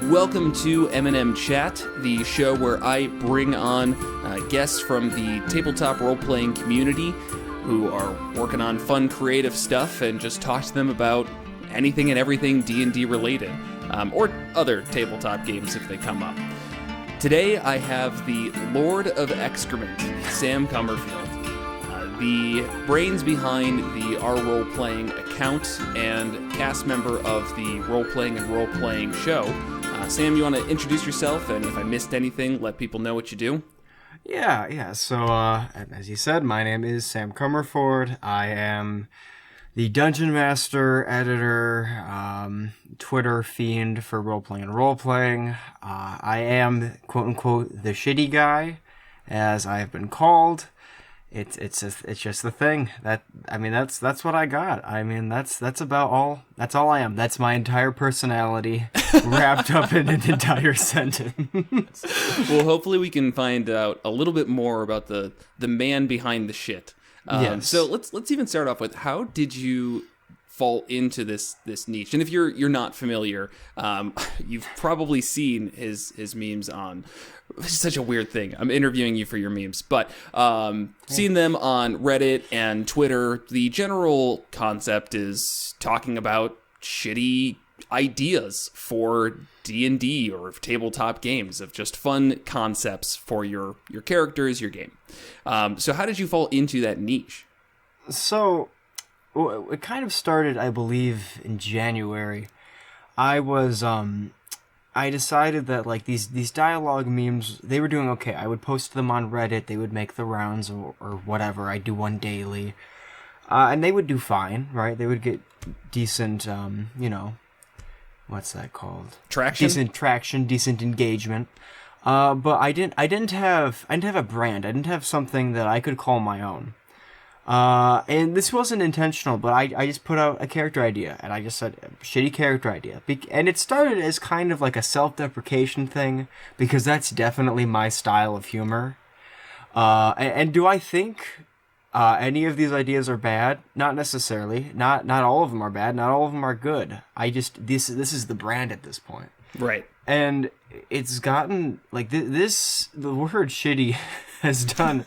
Welcome to M&M Chat, the show where I bring on guests from the tabletop role-playing community who are working on fun, creative stuff and just talk to them about anything and everything D&D related, or other tabletop games if they come up. Today I have the Lord of Excrement, Sam Cummerfield, the brains behind the Our Role-Playing account and cast member of the Role-Playing and Role-Playing show. Sam, you want to introduce yourself, and if I missed anything, let people know what you do? Yeah. So, as you said, my name is Sam Comerford. I am the Dungeon Master, editor, Twitter fiend for Role-Playing and Role-Playing. I am, quote-unquote, the shitty guy, as I have been called. It's just the thing. That's what I got. I mean, that's about all. That's all I am. That's my entire personality wrapped up in an entire sentence. Well, hopefully we can find out a little bit more about the man behind the shit. Yes. So let's even start off with, how did you fall into this niche? And if you're not familiar, you've probably seen his memes on. It's such a weird thing. I'm interviewing you for your memes, but seen them on Reddit and Twitter. The general concept is talking about shitty ideas for D&D or tabletop games, of just fun concepts for your characters, your game. So how did you fall into that niche? So, it kind of started, I believe, in January. I decided that, like, these dialogue memes, they were doing okay. I would post them on Reddit, they would make the rounds or whatever. I do one daily. And they would do fine, right? They would get decent, what's that called? Traction? Decent traction, decent engagement. But I didn't have a brand. I didn't have something that I could call my own. And this wasn't intentional, but I just put out a character idea, and I just said, shitty character idea. And it started as kind of like a self-deprecation thing, because that's definitely my style of humor. And do I think any of these ideas are bad? Not necessarily. Not all of them are bad. Not all of them are good. This is the brand at this point. Right. And it's gotten, like, the word shitty has done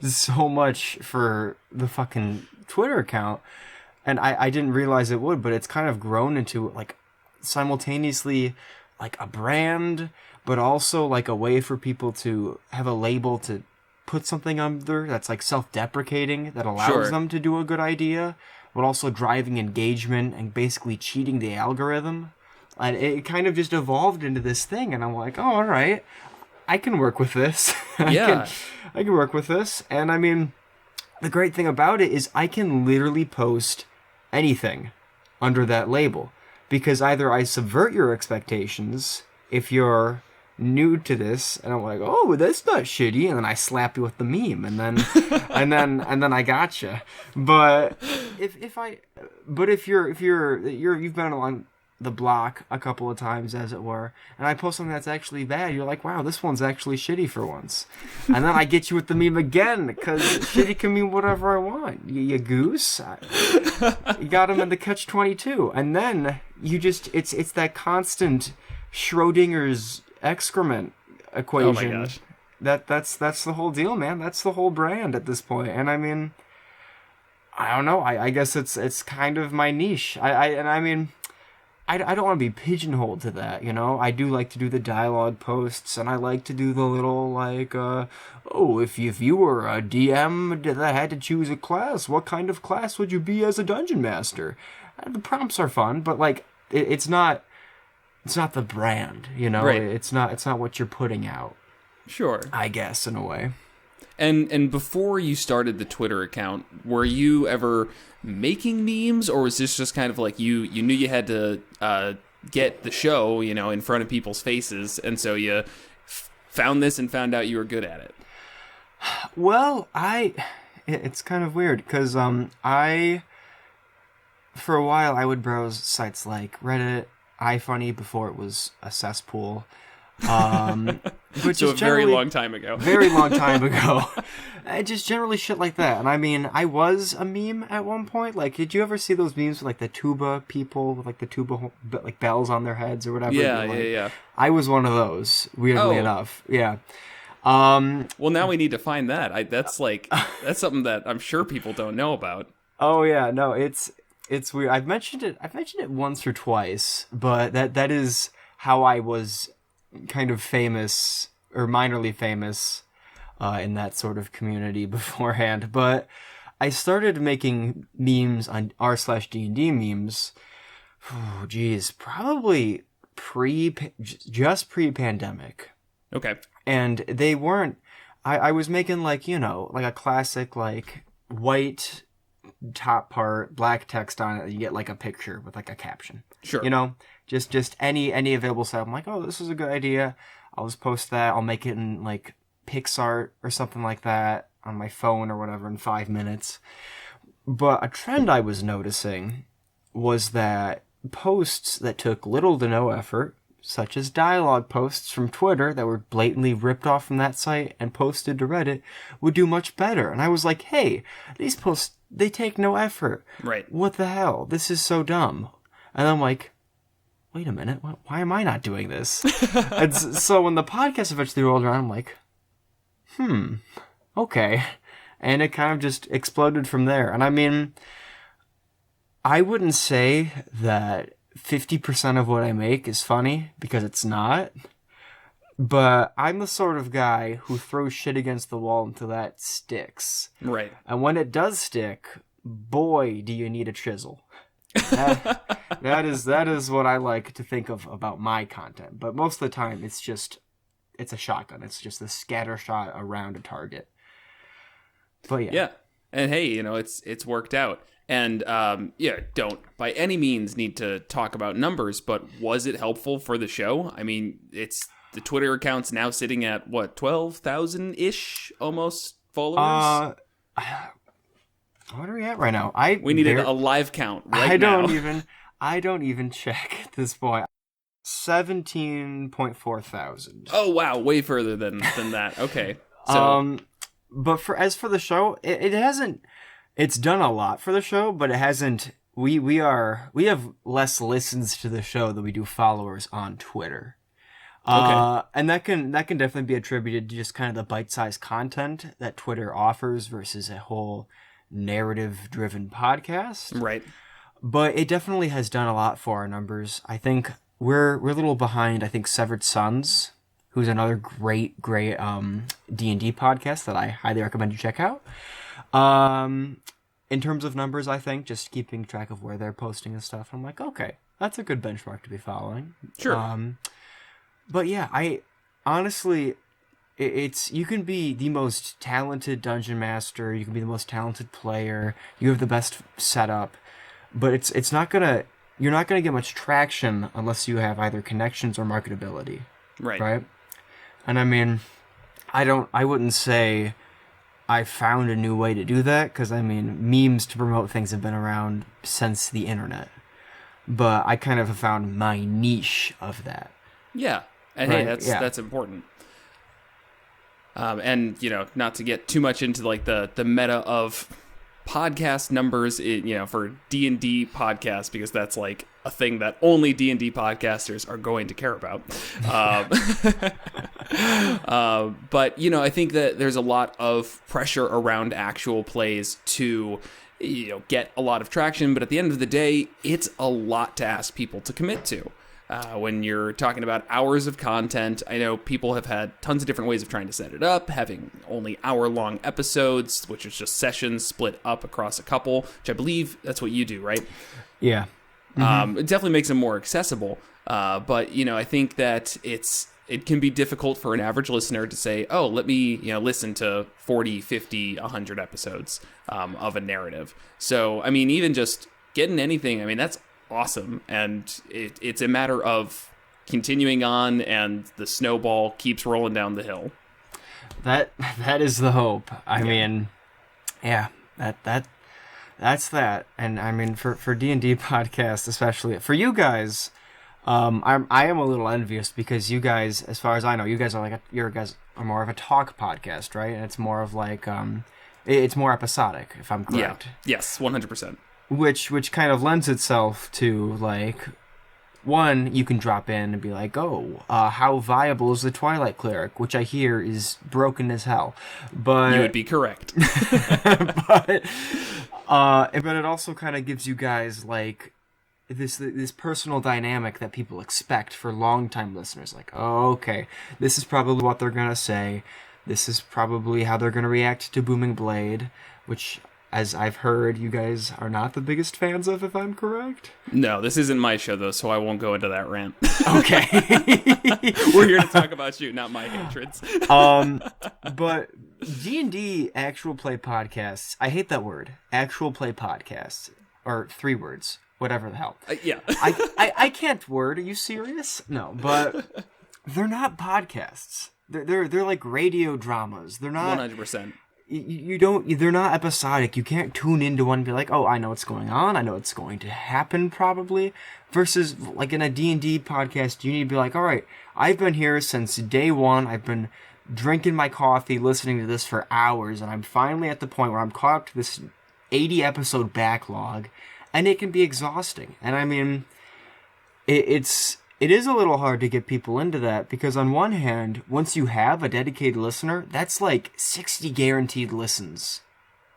so much for the fucking Twitter account, and I didn't realize it would, but it's kind of grown into, like, simultaneously, like, a brand, but also, like, a way for people to have a label to put something under that's, like, self-deprecating, that allows them to do a good idea, but also driving engagement and basically cheating the algorithm. And it kind of just evolved into this thing, and I'm like, oh, all right, I can work with this. Yeah. I can work with this. And I mean, the great thing about it is I can literally post anything under that label, because either I subvert your expectations if you're new to this, and I'm like, oh, that's not shitty, and then I slap you with the meme, and then and then I gotcha. But if you've been along the block a couple of times, as it were, and I post something that's actually bad, you're like, wow, this one's actually shitty for once. And then I get you with the meme again, because shitty can mean whatever I want. You goose. You got him in the catch-22. And then you just, it's that constant Schrodinger's excrement equation. Oh my gosh. That's the whole deal, man. That's the whole brand at this point. And I mean, I don't know. I guess it's kind of my niche. I don't want to be pigeonholed to that, you know? I do like to do the dialogue posts, and I like to do the little, like, if you were a DM that had to choose a class, what kind of class would you be as a dungeon master? The prompts are fun, but, like, it's not the brand, you know? Right. It's not what you're putting out. Sure. I guess, in a way. And before you started the Twitter account, were you ever making memes, or was this just kind of like you knew you had to get the show, in front of people's faces, and so you found this and found out you were good at it? Well, it's kind of weird, because for a while I would browse sites like Reddit, iFunny before it was a cesspool. But So a very long time ago. Very long time ago. Just generally shit like that. And I mean, I was a meme at one point. Like, did you ever see those memes with like the tuba people with like the tuba like bells on their heads or whatever? Yeah, like, yeah. I was one of those, weirdly enough. Yeah. Well, now we need to find that. That's something that I'm sure people don't know about. Oh yeah, no, it's weird. I've mentioned it once or twice, but that is how I was kind of famous or minorly famous in that sort of community beforehand. But I started making memes on r/D&D memes. Oh, geez, probably pre-pandemic. Okay. And they weren't. I was making like a classic like white top part, black text on it. You get like a picture with like a caption. Sure. Just any available stuff. I'm like, oh, this is a good idea. I'll just post that. I'll make it in like PixArt or something like that on my phone or whatever in 5 minutes. But a trend I was noticing was that posts that took little to no effort, such as dialogue posts from Twitter that were blatantly ripped off from that site and posted to Reddit, would do much better. And I was like, hey, these posts, they take no effort. Right. What the hell? This is so dumb. And I'm like, wait a minute, why am I not doing this? And so when the podcast eventually rolled around, I'm like, okay. And it kind of just exploded from there. And I mean, I wouldn't say that 50% of what I make is funny, because it's not. But I'm the sort of guy who throws shit against the wall until that sticks. Right. And when it does stick, boy, do you need a chisel. That is what I like to think of about my content. But most of the time, it's a shotgun. It's just a scatter shot around a target. But yeah. Yeah. And hey, it's worked out. And don't by any means need to talk about numbers, but was it helpful for the show? I mean, the Twitter account's now sitting at what, 12,000-ish almost followers? What are we at right now? We needed a live count right now. I don't even check at this point. 17.4 thousand. Oh wow, way further than that. Okay. So but as for the show, it hasn't. It's done a lot for the show, but it hasn't. We have less listens to the show than we do followers on Twitter. Okay. And that can definitely be attributed to just kind of the bite-sized content that Twitter offers versus a whole narrative-driven podcast. Right. But it definitely has done a lot for our numbers. I think we're a little behind. I think Severed Sons, who's another great D&D podcast that I highly recommend you check out. In terms of numbers, I think just keeping track of where they're posting and stuff, I'm like, okay, that's a good benchmark to be following. Sure. But yeah, I honestly, it's you can be the most talented dungeon master, you can be the most talented player, you have the best setup, but it's not gonna. You're not gonna get much traction unless you have either connections or marketability. Right. And I mean, I wouldn't say I found a new way to do that, because I mean, memes to promote things have been around since the internet. But I kind of have found my niche of that. Yeah. And hey, that's important. And not to get too much into like the meta of podcast numbers, for D&D podcasts, because that's like a thing that only D&D podcasters are going to care about. But I think that there's a lot of pressure around actual plays to get a lot of traction, but at the end of the day, it's a lot to ask people to commit to. When you're talking about hours of content, I know people have had tons of different ways of trying to set it up, having only hour-long episodes, which is just sessions split up across a couple, which I believe that's what you do, right? Yeah. Mm-hmm. It definitely makes them more accessible. But, I think that it can be difficult for an average listener to say, oh, let me, listen to 40, 50, 100 episodes of a narrative. So, I mean, even just getting anything, I mean, that's awesome. And it's a matter of continuing on, and the snowball keeps rolling down the hill. That is the hope. I mean, yeah, that's that. And I mean, for D&D podcasts, especially for you guys, I am a little envious because you guys, as far as I know, you guys are you guys are more of a talk podcast, right? And it's more of like it's more episodic, if I'm correct. Yeah. Yes, 100%. Which kind of lends itself to like, one, you can drop in and be like, oh, how viable is the Twilight Cleric, which I hear is broken as hell. But you would be correct. but it also kind of gives you guys like this personal dynamic that people expect for longtime listeners. Like, oh, okay, this is probably what they're gonna say. This is probably how they're gonna react to Booming Blade, which, as I've heard, you guys are not the biggest fans of, if I'm correct. No, this isn't my show, though, so I won't go into that rant. Okay. We're here to talk about you, not my hatreds. But D&D actual play podcasts, I hate that word, actual play podcasts, or 3 words, whatever the hell. Yeah. I can't word, are you serious? No, but they're not podcasts. They're like radio dramas. They're not 100%. They're not episodic. You can't tune into one and be like, oh, I know what's going on. I know what's going to happen probably. Versus like in a D&D podcast, you need to be like, all right, I've been here since day one. I've been drinking my coffee, listening to this for hours. And I'm finally at the point where I'm caught up to this 80 episode backlog, and it can be exhausting. And I mean, it is a little hard to get people into that because on one hand, once you have a dedicated listener, that's like 60 guaranteed listens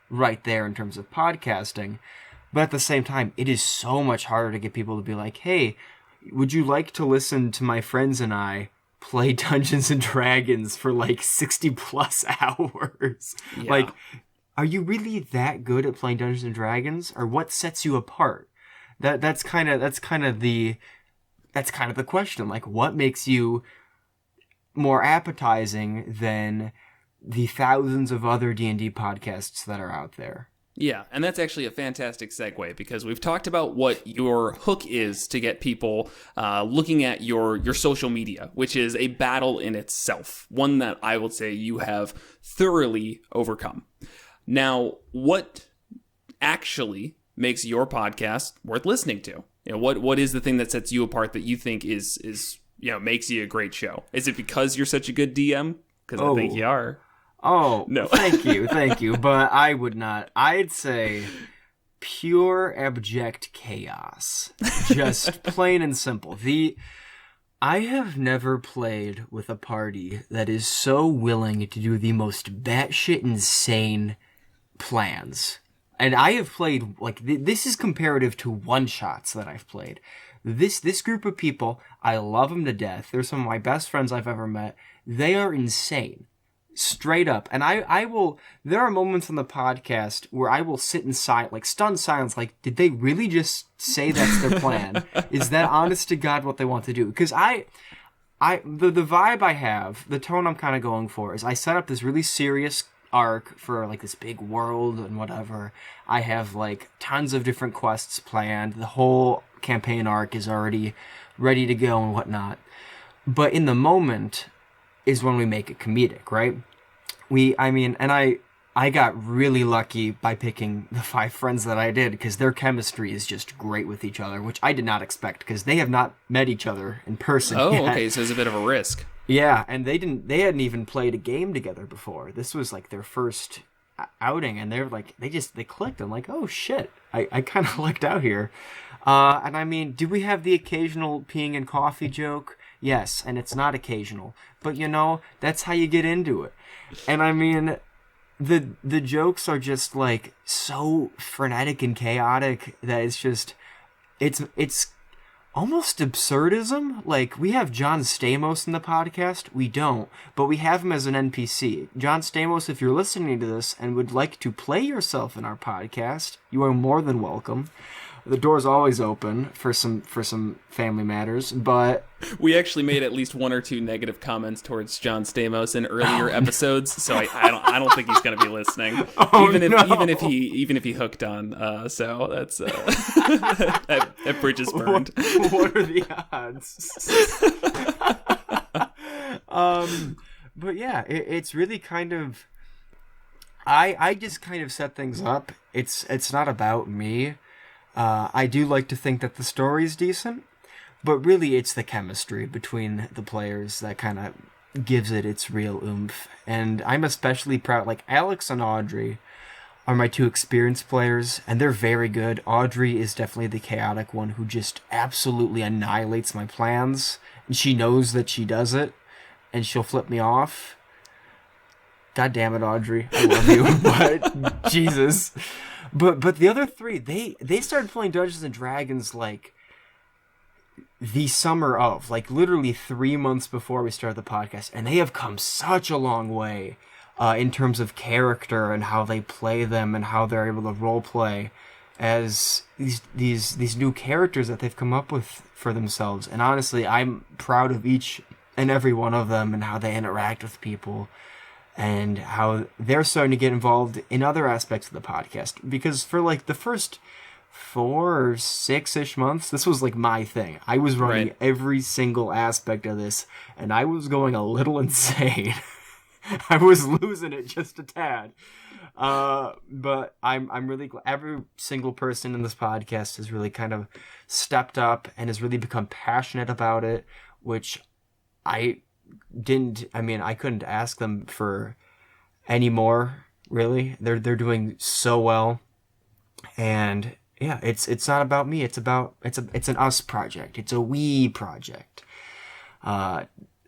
right there in terms of podcasting. But at the same time, it is so much harder to get people to be like, hey, would you like to listen to my friends and I play Dungeons and Dragons for like 60 plus hours? Yeah. Like, are you really that good at playing Dungeons and Dragons? Or what sets you apart? That's kind of the question. Like, what makes you more appetizing than the thousands of other D&D podcasts that are out there? Yeah, and that's actually a fantastic segue because we've talked about what your hook is to get people looking at your social media, which is a battle in itself, one that I would say you have thoroughly overcome. Now, what actually makes your podcast worth listening to? You know, what is the thing that sets you apart that you think is makes you a great show? Is it because you're such a good DM? Because I think you are. Oh, no. thank you. But I would not. I'd say pure abject chaos. Just plain and simple. I have never played with a party that is so willing to do the most batshit insane plans. And I have played, like, this is comparative to one-shots that I've played. This group of people, I love them to death. They're some of my best friends I've ever met. They are insane. Straight up. And I will, there are moments on the podcast where I will sit in stunned silence, like, did they really just say that's their plan? Is that honest to God what they want to do? Because the vibe I have, the tone I'm kind of going for is I set up this really serious arc for like this big world and whatever. I have like tons of different quests planned. The whole campaign arc is already ready to go and whatnot. But in the moment is when we make it comedic, right? I got really lucky by picking the 5 friends that I did because their chemistry is just great with each other, which I did not expect because they have not met each other in person yet. Okay, so it's a bit of a risk. Yeah, and they hadn't even played a game together before. This was like their first outing, and they're like, they clicked. I'm like, oh shit, I kind of lucked out here. And I mean, do we have the occasional peeing and coffee joke? Yes, and it's not occasional, but that's how you get into it. And I mean, the jokes are just like so frenetic and chaotic that it's almost absurdism. Like, we have John Stamos in the podcast. We don't, but we have him as an NPC. John Stamos, if you're listening to this and would like to play yourself in our podcast, you are more than welcome. The door's always open for some family matters, but we actually made at least 1 or 2 negative comments towards John Stamos in earlier episodes, so I don't think he's going to be listening. Even if he hooked on, so that's that bridge is burned. What are the odds? But yeah, it's really kind of I just kind of set things up. It's not about me. I do like to think that the story's decent, But really, it's the chemistry between the players that kind of gives it its real oomph. And I'm especially proud, like, Alex and Audrey are my two experienced players, and they're very good. Audrey is definitely the chaotic one who just absolutely annihilates my plans, and she knows that she does it, and she'll flip me off. God damn it, Audrey. I love you, but Jesus. But the other three, they started playing Dungeons and Dragons, like, the summer of, like, literally 3 months before we started the podcast, and they have come such a long way in terms of character and how they play them and how they're able to role play as these new characters that they've come up with for themselves. And honestly, I'm proud of each and every one of them and how they interact with people and how they're starting to get involved in other aspects of the podcast. Because for like the first 4 or 6-ish months, this was like my thing. I was running every single aspect of this, and I was going a little insane. I was losing it just a tad. But I'm really glad every single person in this podcast has really kind of stepped up and has really become passionate about it, which I couldn't ask them for any more, really. They're doing so well. And yeah, it's not about me. It's an us project. It's a we project.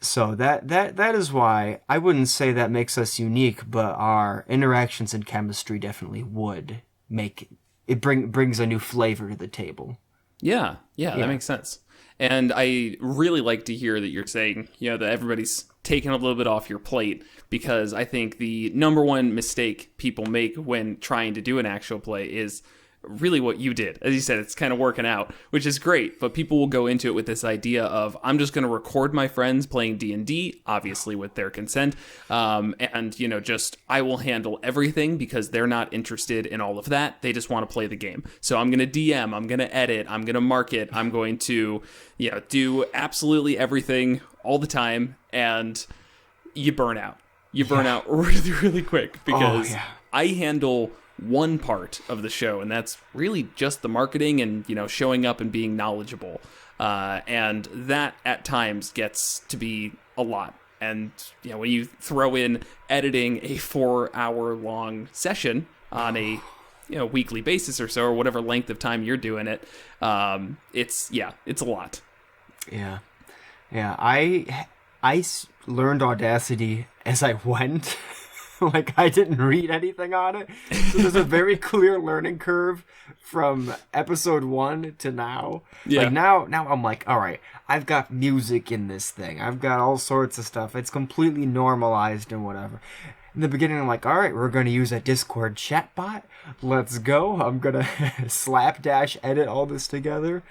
So that is why I wouldn't say that makes us unique, but our interactions and chemistry definitely would make it brings a new flavor to the table. Yeah, that makes sense. And I really like to hear that you're saying, that everybody's taking a little bit off your plate, because I think the number one mistake people make when trying to do an actual play is really what you did. As you said, it's kind of working out, which is great, but people will go into it with this idea of, I'm just going to record my friends playing D&D, obviously with their consent, and just I will handle everything because they're not interested in all of that. They just want to play the game. So I'm going to DM, I'm going to edit, I'm going to market, I'm going to do absolutely everything all the time, and you burn out. You burn out really, really quick, because I handle one part of the show, and that's really just the marketing and showing up and being knowledgeable, and that at times gets to be a lot. And when you throw in editing a 4-hour long session on a weekly basis or so, or whatever length of time you're doing it, it's a lot. I learned Audacity as I went. Like, I didn't read anything on it. So there's a very clear learning curve from episode 1 to now. Yeah. Like, now I'm like, all right, I've got music in this thing. I've got all sorts of stuff. It's completely normalized and whatever. In the beginning, I'm like, all right, we're going to use a Discord chatbot. Let's go. I'm going to slapdash edit all this together.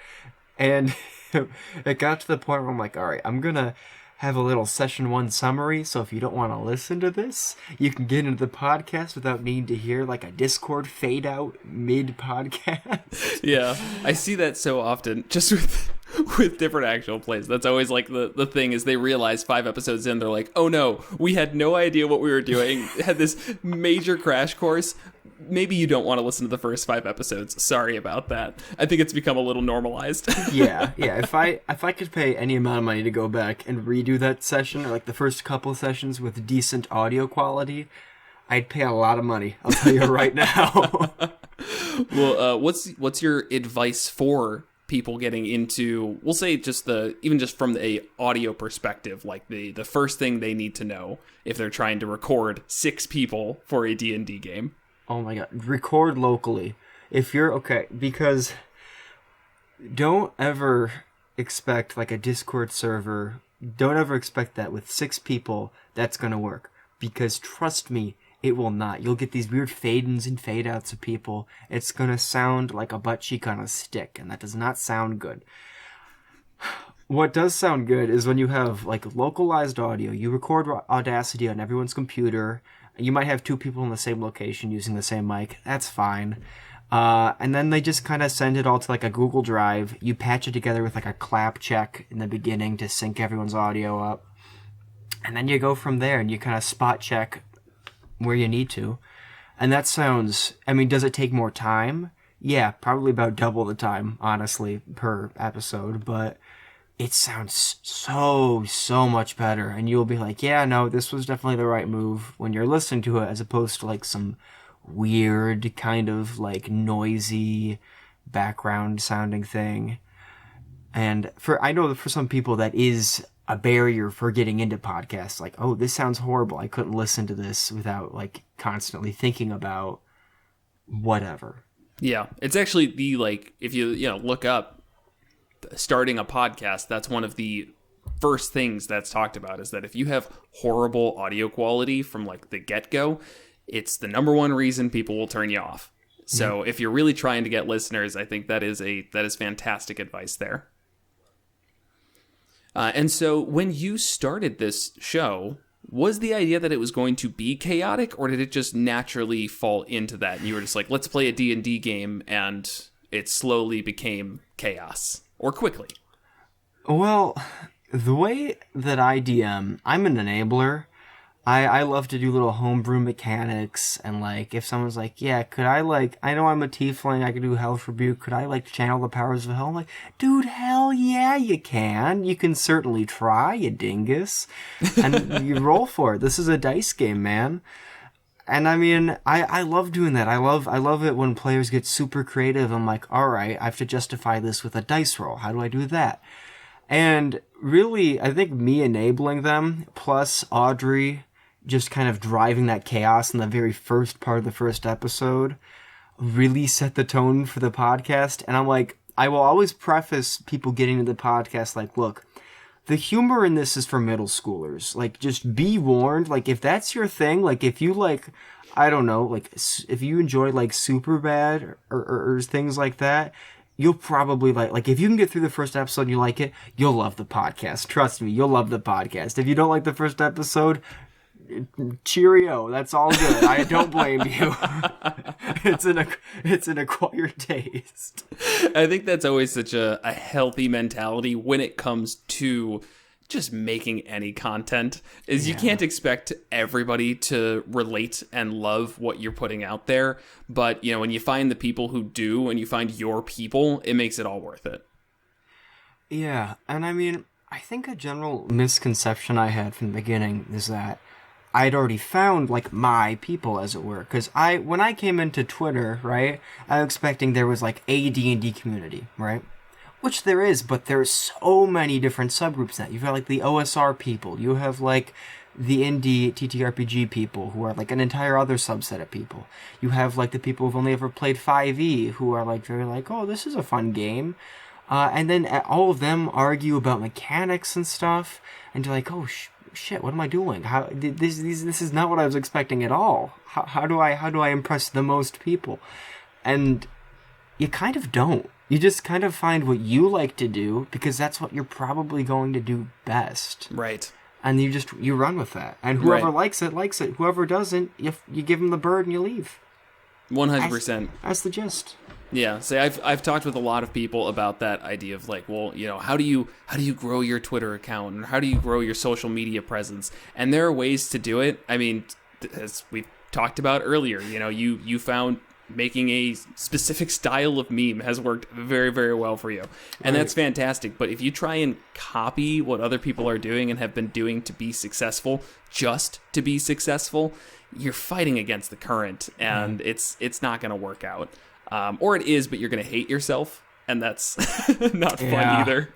And it got to the point where I'm like, all right, I'm going to have a little session 1 summary, so if you don't want to listen to this, you can get into the podcast without needing to hear like a Discord fade out mid podcast. Yeah, I see that so often, just with different actual plays. That's always like the thing, is they realize 5 episodes in, they're like, oh no, we had no idea what we were doing, had this major crash course. Maybe you don't want to listen to the first 5 episodes. Sorry about that. I think it's become a little normalized. Yeah. If I could pay any amount of money to go back and redo that session, or like the first couple of sessions with decent audio quality, I'd pay a lot of money. I'll tell you right now. Well, what's your advice for people getting into, we'll say even just from the audio perspective, like the first thing they need to know if they're trying to record 6 people for a D&D game? Oh my god, record locally. If you're okay, because don't ever expect like a Discord server, don't ever expect that with 6 people that's gonna work. Because trust me, it will not. You'll get these weird fade-ins and fade-outs of people. It's gonna sound like a butt cheek on a stick, and that does not sound good. What does sound good is when you have like localized audio. You record Audacity on everyone's computer. You might have 2 people in the same location using the same mic. That's fine. And then they just kind of send it all to like a Google Drive. You patch it together with like a clap check in the beginning to sync everyone's audio up. And then you go from there and you kind of spot check where you need to. And that sounds, does it take more time? Yeah, probably about double the time, honestly, per episode. But it sounds so much better. And you'll be like, yeah, no, this was definitely the right move when you're listening to it, as opposed to like some weird kind of like noisy background sounding thing. And I know for some people that is a barrier for getting into podcasts. Like, oh, this sounds horrible. I couldn't listen to this without like constantly thinking about whatever. Yeah, it's actually the, like, if you look up starting a podcast, that's one of the first things that's talked about, is that if you have horrible audio quality from like the get-go, it's the number one reason people will turn you off. So if you're really trying to get listeners, I think that is fantastic advice there. And so when you started this show, was the idea that it was going to be chaotic, or did it just naturally fall into that? And you were just like, let's play a D&D game, and it slowly became chaos, or quickly? Well, the way that I DM, I'm an enabler. I love to do little homebrew mechanics, and like, if someone's like, yeah, could I like, I know I'm a tiefling, I can do Hell's Rebuke, could I like channel the powers of hell? I'm like, dude, hell yeah, you can. You can certainly try, you dingus. And you roll for it. This is a dice game, man. And I mean, I love doing that. I love it when players get super creative. I'm like, all right, I have to justify this with a dice roll. How do I do that? And really, I think me enabling them, plus Audrey just kind of driving that chaos in the very first part of the first episode, really set the tone for the podcast. And I'm like, I will always preface people getting into the podcast like, look, the humor in this is for middle schoolers. Like, just be warned. Like, if that's your thing, like, if you like, I don't know, like, if you enjoy like Superbad or things like that, you'll probably like, if you can get through the first episode and you like it, you'll love the podcast. Trust me, you'll love the podcast. If you don't like the first episode, cheerio, that's all good. I don't blame you. It's an acquired taste. I think that's always such a healthy mentality when it comes to just making any content, is you can't expect everybody to relate and love what you're putting out there. But, when you find the people who do, and you find your people, it makes it all worth it. Yeah, and I mean, I think a general misconception I had from the beginning is that I'd already found, like, my people, as it were. Because when I came into Twitter, right, I was expecting there was, like, a D&D community, right? Which there is, but there's so many different subgroups now. You've got, like, the OSR people. You have, like, the indie TTRPG people, who are, like, an entire other subset of people. You have, like, the people who've only ever played 5e, who are, like, very like, oh, this is a fun game. And then all of them argue about mechanics and stuff. And you're like, oh, shit, what am I doing? How this is not what I was expecting at all. How do I impress the most people? And you kind of don't. You just kind of find what you like to do, because that's what you're probably going to do best. Right. And you run with that. And whoever likes it. Whoever doesn't, you give them the bird and you leave. 100%. That's the gist. Yeah, say I've talked with a lot of people about that idea of like, well, how do you grow your Twitter account, and how do you grow your social media presence? And there are ways to do it. I mean, as we've talked about earlier, you found making a specific style of meme has worked very, very well for you. And that's fantastic. But if you try and copy what other people are doing and have been doing to be successful, just to be successful, you're fighting against the current, and it's not going to work out. Or it is, but you're going to hate yourself, and that's not fun either.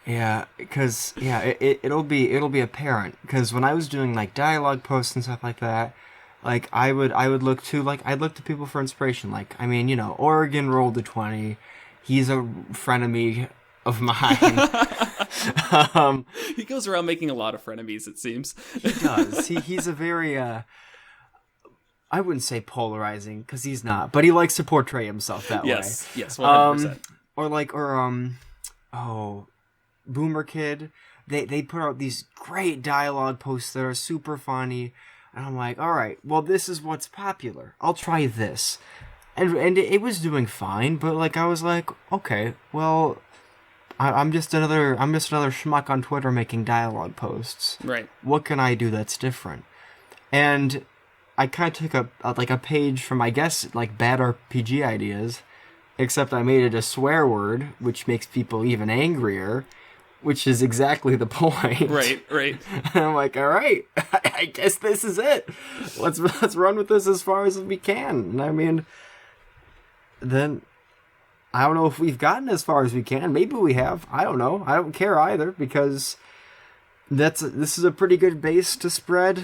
Yeah, because it'll be apparent. Because when I was doing like dialogue posts and stuff like that, like I would look to people for inspiration. Like, I mean, Oregon rolled a 20. He's a frenemy of mine. He goes around making a lot of frenemies, it seems. He does. He's a very I wouldn't say polarizing, because he's not, but he likes to portray himself that way. Yes, 100%. Boomer Kid, they put out these great dialogue posts that are super funny, and I'm like, all right, well, this is what's popular. I'll try this. And it was doing fine, but like I was like, okay, well, I'm just another schmuck on Twitter making dialogue posts. Right. What can I do that's different? And I kind of took a page from, I guess, like bad RPG ideas, except I made it a swear word, which makes people even angrier. which is exactly the point. Right. And I'm like, all right, I guess this is it. Let's run with this as far as we can. And I mean, then I don't know if we've gotten as far as we can. Maybe we have. I don't know. I don't care either, because this is a pretty good base to spread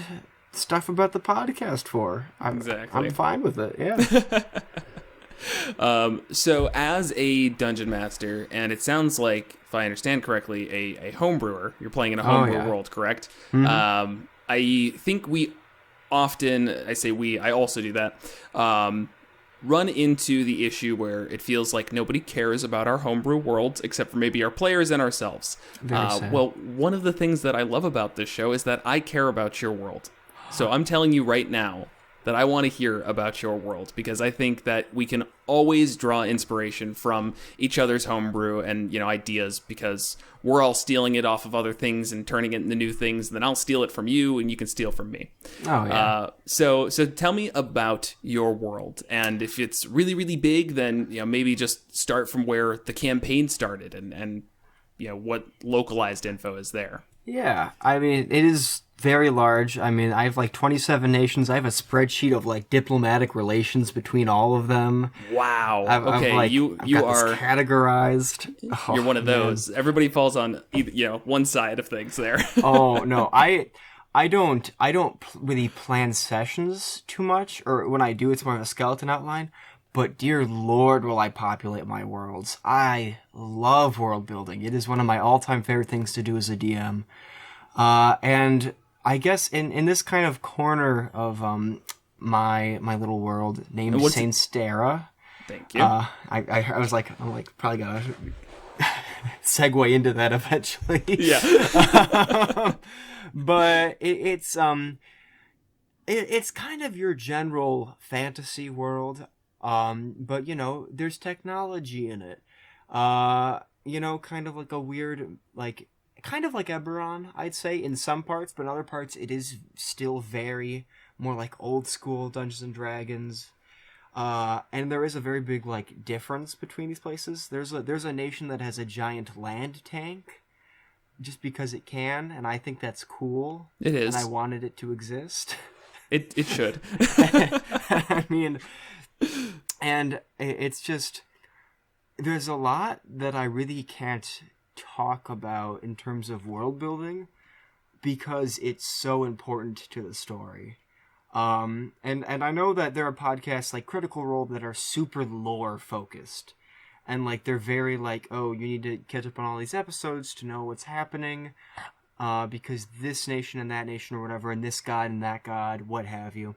stuff about the podcast for. I'm fine with it. Yeah. So as a dungeon master, and it sounds like, if I understand correctly, a homebrewer, you're playing in a homebrew world, correct? Mm-hmm. I think I also do that, run into the issue where it feels like nobody cares about our homebrew world except for maybe our players and ourselves. Well, one of the things that I love about this show is that I care about your world. So I'm telling you right now that I want to hear about your world, because I think that we can always draw inspiration from each other's homebrew and, ideas, because we're all stealing it off of other things and turning it into new things. Then I'll steal it from you and you can steal from me. Oh, yeah. So tell me about your world. And if it's really, really big, then, maybe just start from where the campaign started and what localized info is there. Yeah. I mean, it is very large. I mean, I have 27 nations. I have a spreadsheet of diplomatic relations between all of them. Wow. You are categorized. You're one of those. Man. Everybody falls on one side of things there. Oh no, I don't really plan sessions too much, or when I do, it's more of a skeleton outline. But dear Lord, will I populate my worlds. I love world building. It is one of my all-time favorite things to do as a DM. And I guess in this kind of corner of my little world named Saint Stera. Thank you. I was like, probably gotta segue into that eventually. Yeah. But it's kind of your general fantasy world. But there's technology in it. Kind of like a weird, kind of like Eberron, I'd say, in some parts, but in other parts it is still very more like old school Dungeons and Dragons. And there is a very big difference between these places. There's a nation that has a giant land tank just because it can, and I think that's cool. It is. And I wanted it to exist. It should. I mean, and it's just, there's a lot that I really can't talk about in terms of world building because it's so important to the story. And I know that there are podcasts like Critical Role that are super lore focused, and they're very oh, you need to catch up on all these episodes to know what's happening, because this nation and that nation or whatever, and this god and that god, what have you.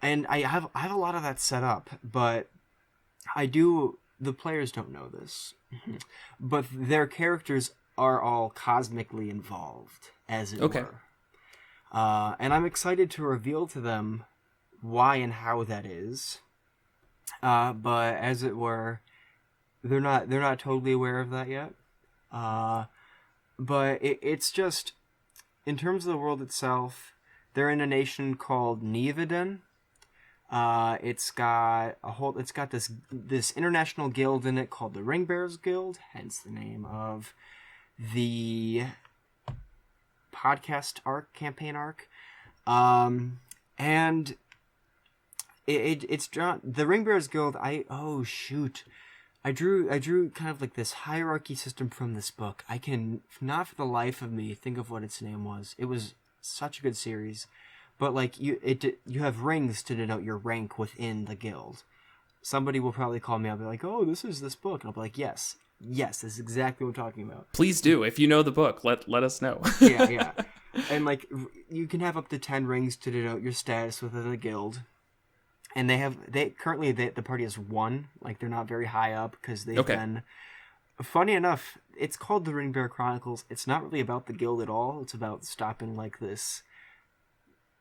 And I have a lot of that set up, but the players don't know this, but their characters are all cosmically involved, as it were. And I'm excited to reveal to them why and how that is. But as it were, they're not totally aware of that yet. But it's just, in terms of the world itself, they're in a nation called Neviden. It's got this international guild in it called the Ringbearers Guild, hence the name of the podcast campaign arc. And it's drawn, the Ringbearers Guild. I drew kind of this hierarchy system from this book. I can not for the life of me think of what its name was. It was such a good series. But you have rings to denote your rank within the guild. Somebody will probably call me up and be like, "Oh, this is this book," and I'll be like, "Yes, this is exactly what I'm talking about." Please do. If you know the book, let us know. Yeah. And you can have up to 10 rings to denote your status within the guild. And currently the party has 1. They're not very high up because they've been. Funny enough, it's called the Ringbearer Chronicles. It's not really about the guild at all. It's about stopping this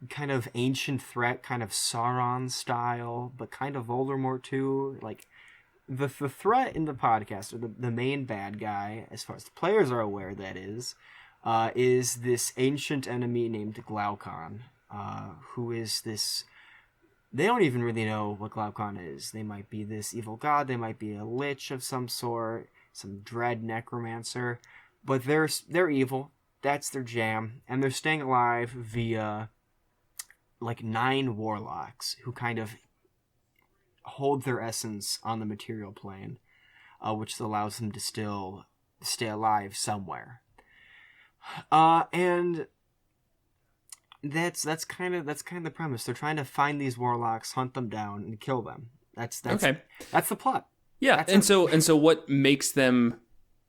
kind of ancient threat, kind of Sauron style, but kind of Voldemort too. The threat in the podcast, or the main bad guy, as far as the players are aware, that is this ancient enemy named Glaucon, who is this. They don't even really know what Glaucon is. They might be this evil god. They might be a lich of some sort, some dread necromancer. but they're evil. That's their jam, and they're staying alive via like 9 warlocks who kind of hold their essence on the material plane, which allows them to still stay alive somewhere. And that's kind of the premise. They're trying to find these warlocks, hunt them down, and kill them. That's okay. That's the plot. Yeah, so what makes them,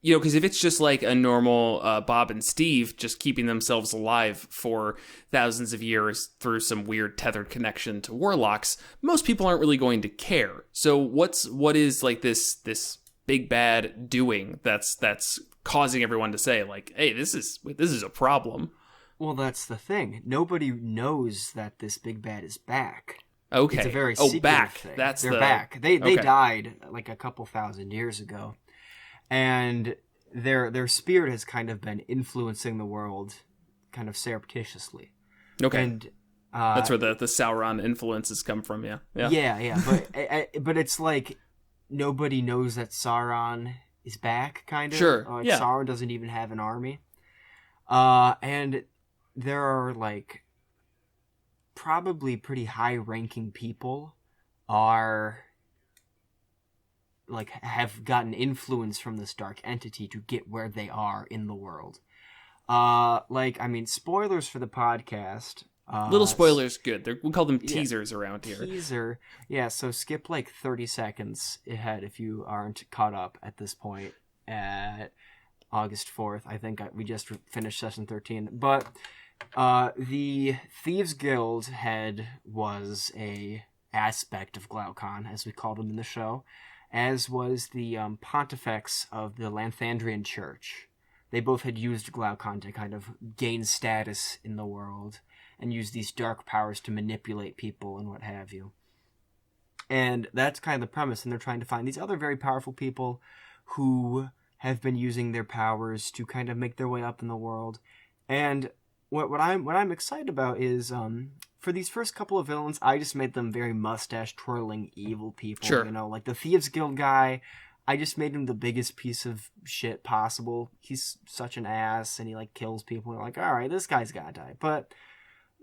because if it's just like a normal Bob and Steve just keeping themselves alive for thousands of years through some weird tethered connection to warlocks, most people aren't really going to care. So what is like this big bad doing that's causing everyone to say like, hey, this is a problem? Well, that's the thing. Nobody knows that this big bad is back. Okay. It's a very secretive thing. They're back. They died like a couple thousand years ago, and their spirit has kind of been influencing the world, kind of surreptitiously. Okay. And that's where the Sauron influences come from. Yeah. Yeah. But it's like nobody knows that Sauron is back. Kind of. Sure. Yeah. Sauron doesn't even have an army. And there are like probably pretty high-ranking people are like have gotten influence from this dark entity to get where they are in the world. Spoilers for the podcast. Little spoilers, good. We call them teasers around here. Teaser, yeah. So skip like 30 seconds ahead if you aren't caught up at this point at August 4th. I think we just finished session 13, but. The Thieves Guild head was a aspect of Glaucon, as we called him in the show, as was the Pontifex of the Lanthandrian Church. They both had used Glaucon to kind of gain status in the world and use these dark powers to manipulate people and what have you. And that's kind of the premise, and they're trying to find these other very powerful people who have been using their powers to kind of make their way up in the world. And what I'm excited about is for these first couple of villains, I just made them very mustache twirling evil people. Sure. Like the Thieves Guild guy, I just made him the biggest piece of shit possible. He's such an ass, and he like kills people. And you're like, all right, this guy's gotta die. But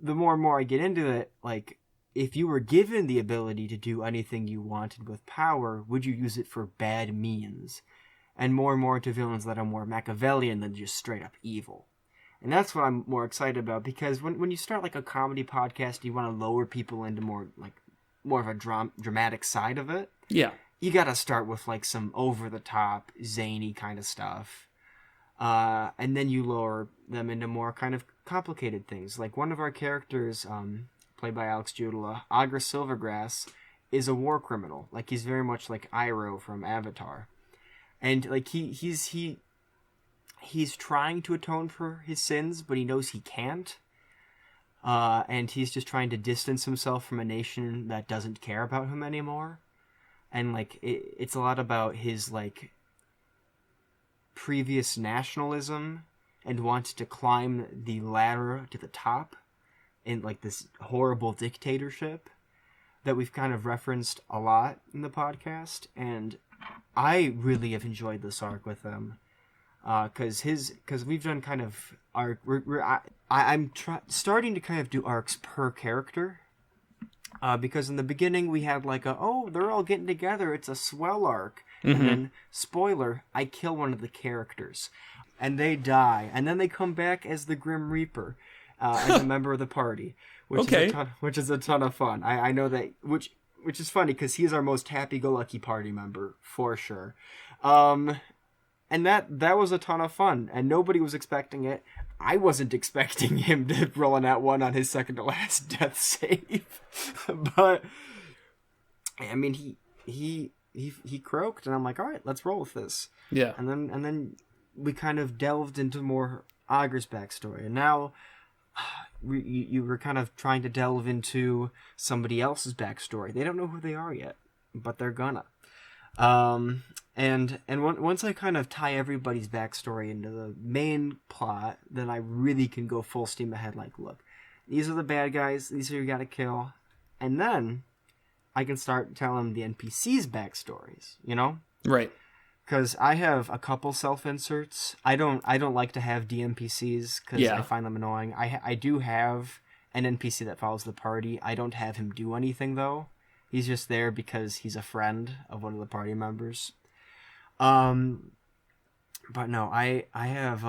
the more and more I get into it, like if you were given the ability to do anything you wanted with power, would you use it for bad means? And more into villains that are more Machiavellian than just straight up evil. And that's what I'm more excited about, because when you start like a comedy podcast, you want to lower people into more of a dramatic side of it. Yeah. You got to start with like some over the top, zany kind of stuff. And then you lower them into more kind of complicated things. Like one of our characters, played by Alex Judula, Agra Silvergrass, is a war criminal. Like he's very much like Iroh from Avatar. And like he's trying to atone for his sins, but he knows he can't. And he's just trying to distance himself from a nation that doesn't care about him anymore. And like it's a lot about his like previous nationalism and wants to climb the ladder to the top in like this horrible dictatorship that we've kind of referenced a lot in the podcast. And I really have enjoyed this arc with him. Because we've done kind of arc. I'm starting to kind of do arcs per character. Because in the beginning we had like they're all getting together. It's a swell arc. Mm-hmm. And then, spoiler, I kill one of the characters, and they die, and then they come back as the Grim Reaper, as a member of the party, which is a ton of fun. I know that, which is funny because he's our most happy-go-lucky party member for sure. And that was a ton of fun, and nobody was expecting it. I wasn't expecting him to roll on that one on his second to last death save, but I mean he croaked, and I'm like, all right, let's roll with this. Yeah. And then we kind of delved into more Agra's backstory, and now you were kind of trying to delve into somebody else's backstory. They don't know who they are yet, but they're gonna. And once I kind of tie everybody's backstory into the main plot, then I really can go full steam ahead. Like, look, these are the bad guys. These are who you gotta kill. And then I can start telling the NPCs backstories, you know? Right. Because I have a couple self-inserts. I don't like to have DNPCs because I find them annoying. I do have an NPC that follows the party. I don't have him do anything, though. He's just there because he's a friend of one of the party members. But no, I have,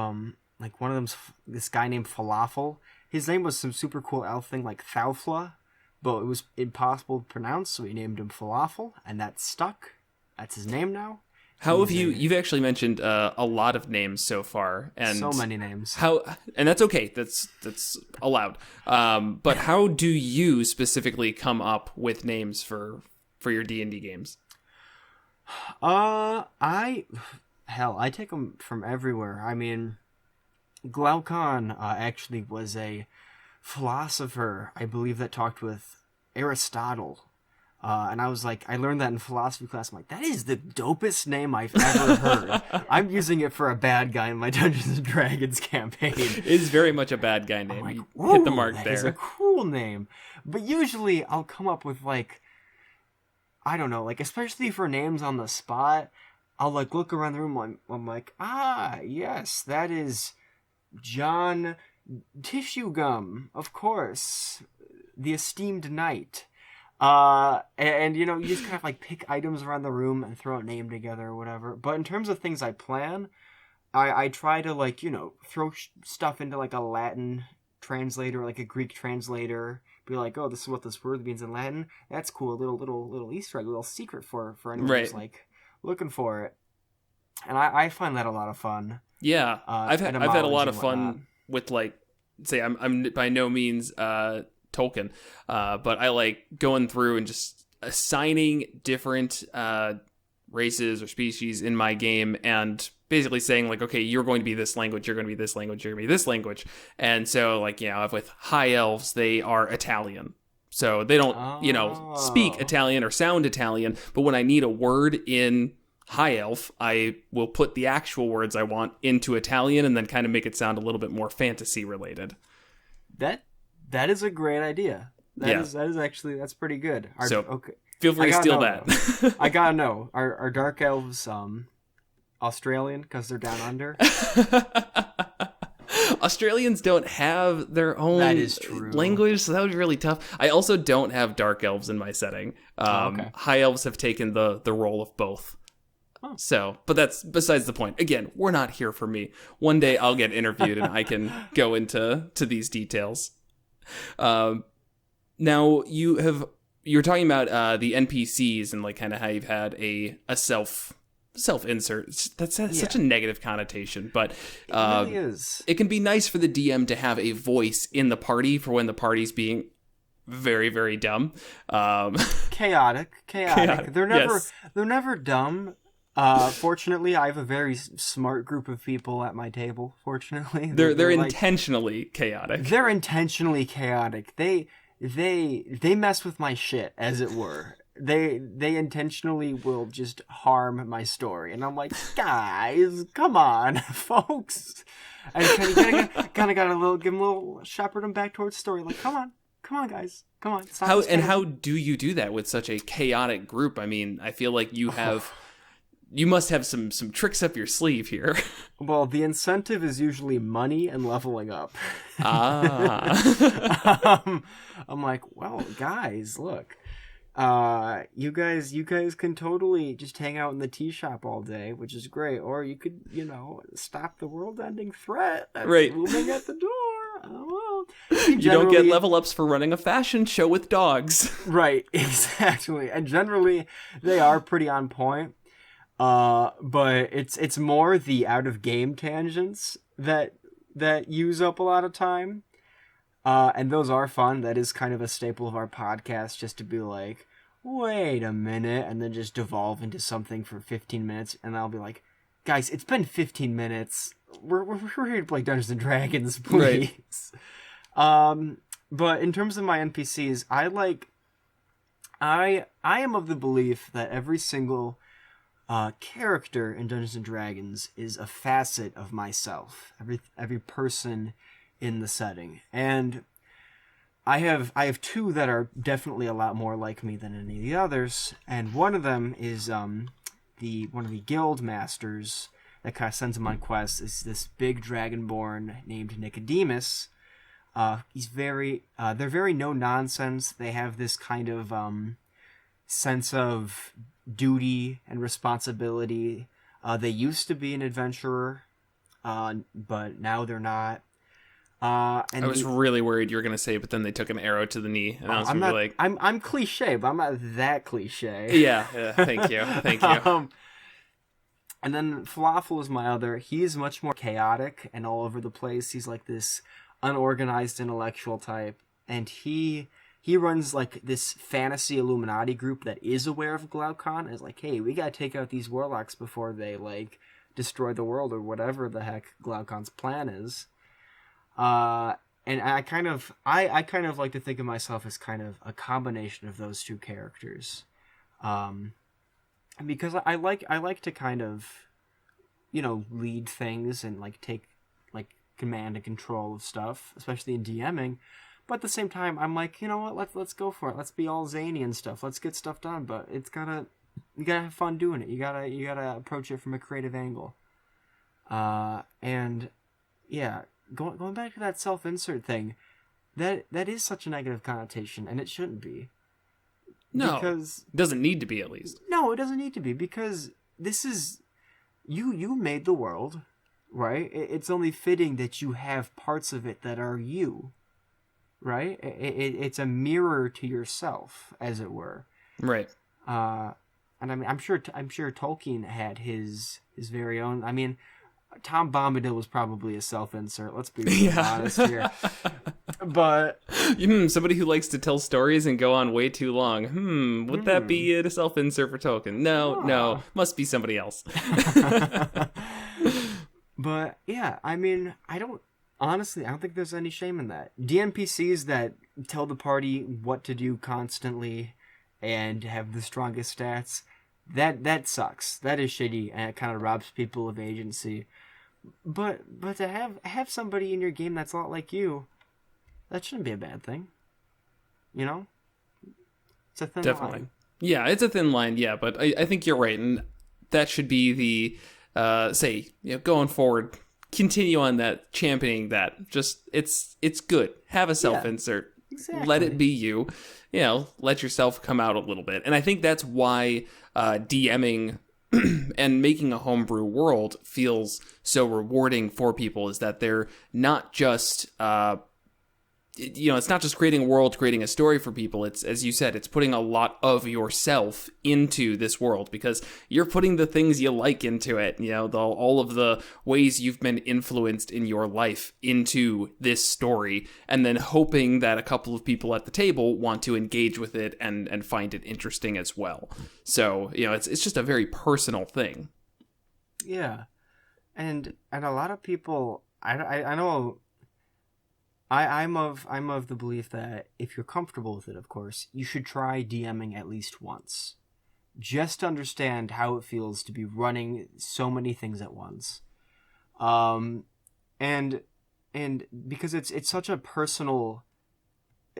like, one of them's this guy named Falafel. His name was some super cool elf thing like Thaufla, but it was impossible to pronounce, so we named him Falafel, and that stuck. That's his name now. How have you've actually mentioned a lot of names so far, and so many names. And that's okay. That's allowed. But how do you specifically come up with names for your D&D games? I take them from everywhere. I mean, Glaucon actually was a philosopher, I believe, that talked with Aristotle. And I was like, I learned that in philosophy class. I'm like, that is the dopest name I've ever heard. I'm using it for a bad guy in my Dungeons & Dragons campaign. It is very much a bad guy name. Like, you hit the mark there. That is a cool name. But usually I'll come up with, like, I don't know, like, especially for names on the spot, I'll, like, look around the room. I'm like, yes, that is John Tissue Gum, of course, the esteemed knight. And you know, you just kind of like pick items around the room and throw a name together or whatever. But in terms of things I plan, I try to, like, you know, throw stuff into like a Latin translator, like a Greek translator. Be like, oh, this is what this word means in Latin. That's cool. A little Easter egg, a little secret for anyone who's like looking for it. And I find that a lot of fun. Yeah, I've had a lot of fun with, like, say I'm by no means Tolkien, but I like going through and just assigning different races or species in my game and basically saying, like, okay, you're going to be this language, you're going to be this language, you're going to be this language. And so, like, you know, with high elves, they are Italian. So they don't, you know, speak Italian or sound Italian, but when I need a word in high elf, I will put the actual words I want into Italian and then kind of make it sound a little bit more fantasy related. That is a great idea. That is actually, that's pretty good. Okay. Feel free to steal that. I gotta know. Are dark elves Australian because they're down under? Australians don't have their own language, so that would be really tough. I also don't have dark elves in my setting. Okay. High elves have taken the role of both. Oh. So, but that's besides the point. Again, we're not here for me. One day I'll get interviewed and I can go into these details. Now you're talking about the NPCs and, like, kind of how you've had a self-insert. That's such a negative connotation, but it really is. It can be nice for the DM to have a voice in the party for when the party's being very, very dumb. Chaotic. They're never dumb. Fortunately, I have a very smart group of people at my table. Fortunately, they're like, intentionally chaotic. They're intentionally chaotic. They mess with my shit, as it were. They intentionally will just harm my story, and I'm like, guys, come on, folks. And kind of got give them a little shepherd them back towards the story. Like, come on, guys, come on. How do you do that with such a chaotic group? I mean, I feel like you have. You must have some tricks up your sleeve here. Well, the incentive is usually money and leveling up. I'm like, well, guys, look. You guys can totally just hang out in the tea shop all day, which is great. Or you could, you know, stop the world-ending threat that's looming at the door. Oh, well. You don't get level ups for running a fashion show with dogs. Right, exactly. And generally, they are pretty on point. But it's more the out of game tangents that use up a lot of time. And those are fun. That is kind of a staple of our podcast, just to be like, wait a minute, and then just devolve into something for 15 minutes, and I'll be like, guys, it's been 15 minutes. We're here to play Dungeons and Dragons, please. Right. But in terms of my NPCs, I am of the belief that every single character in Dungeons and Dragons is a facet of myself. Every person in the setting, and I have two that are definitely a lot more like me than any of the others. And one of them is one of the guild masters that kind of sends him on quests is this big dragonborn named Nicodemus. They're very no nonsense. They have this kind of sense of duty and responsibility. They used to be an adventurer, but now they're not. And I was really worried you were going to say, but then they took an arrow to the knee, and I was going to be like... I'm cliche, but I'm not that cliche. Yeah, thank you. And then Falafel is my other. He's much more chaotic and all over the place. He's like this unorganized intellectual type, and he runs like this fantasy Illuminati group that is aware of Glaucon, and is like, hey, we gotta take out these warlocks before they like destroy the world or whatever the heck Glaucon's plan is. And I kind of like to think of myself as kind of a combination of those two characters, because I like to kind of, lead things and like take like command and control of stuff, especially in DMing. But at the same time, I'm like, you know what? Let's go for it. Let's be all zany and stuff. Let's get stuff done. But you gotta have fun doing it. You gotta approach it from a creative angle. And yeah, going back to that self-insert thing, that is such a negative connotation, and it shouldn't be. No, because it doesn't need to be, at least. No, it doesn't need to be, because this is you made the world, right? It's only fitting that you have parts of it that are you, right? It's a mirror to yourself, as it were. Right. And I mean, I'm sure Tolkien had his very own. I mean, Tom Bombadil was probably a self-insert. Let's be really honest here. But somebody who likes to tell stories and go on way too long. Would that be a self-insert for Tolkien? No, must be somebody else. But yeah, I mean, I don't think there's any shame in that. DNPCs that tell the party what to do constantly and have the strongest stats, that sucks. That is shitty, and it kind of robs people of agency. But to have somebody in your game that's a lot like you, that shouldn't be a bad thing. It's a thin line. Yeah, it's a thin line, yeah, but I think you're right, and that should be the, going forward, continue on that, championing that. Just, it's good. Have a self-insert. Yeah, exactly. Let it be you. Let yourself come out a little bit. And I think that's why DMing and making a homebrew world feels so rewarding for people, is that they're not just it's not just creating a world, creating a story for people. It's, as you said, it's putting a lot of yourself into this world, because you're putting the things you like into it, all of the ways you've been influenced in your life into this story, and then hoping that a couple of people at the table want to engage with it and find it interesting as well. So, it's just a very personal thing. Yeah. And a lot of people, I know, I'm of the belief that if you're comfortable with it, of course, you should try DMing at least once, just to understand how it feels to be running so many things at once, and because it's such a personal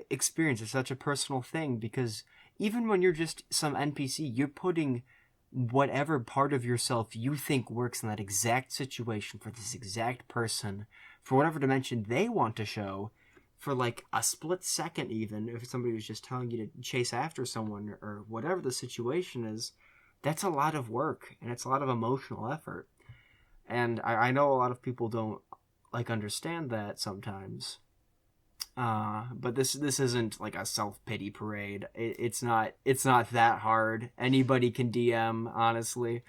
experience, it's such a personal thing, because even when you're just some NPC, you're putting whatever part of yourself you think works in that exact situation for this exact person, for whatever dimension they want to show, for like a split second, even if somebody was just telling you to chase after someone or whatever the situation is. That's a lot of work, and it's a lot of emotional effort. And I know a lot of people don't understand that sometimes. But this isn't like a self-pity parade. It's not that hard. Anybody can DM, honestly.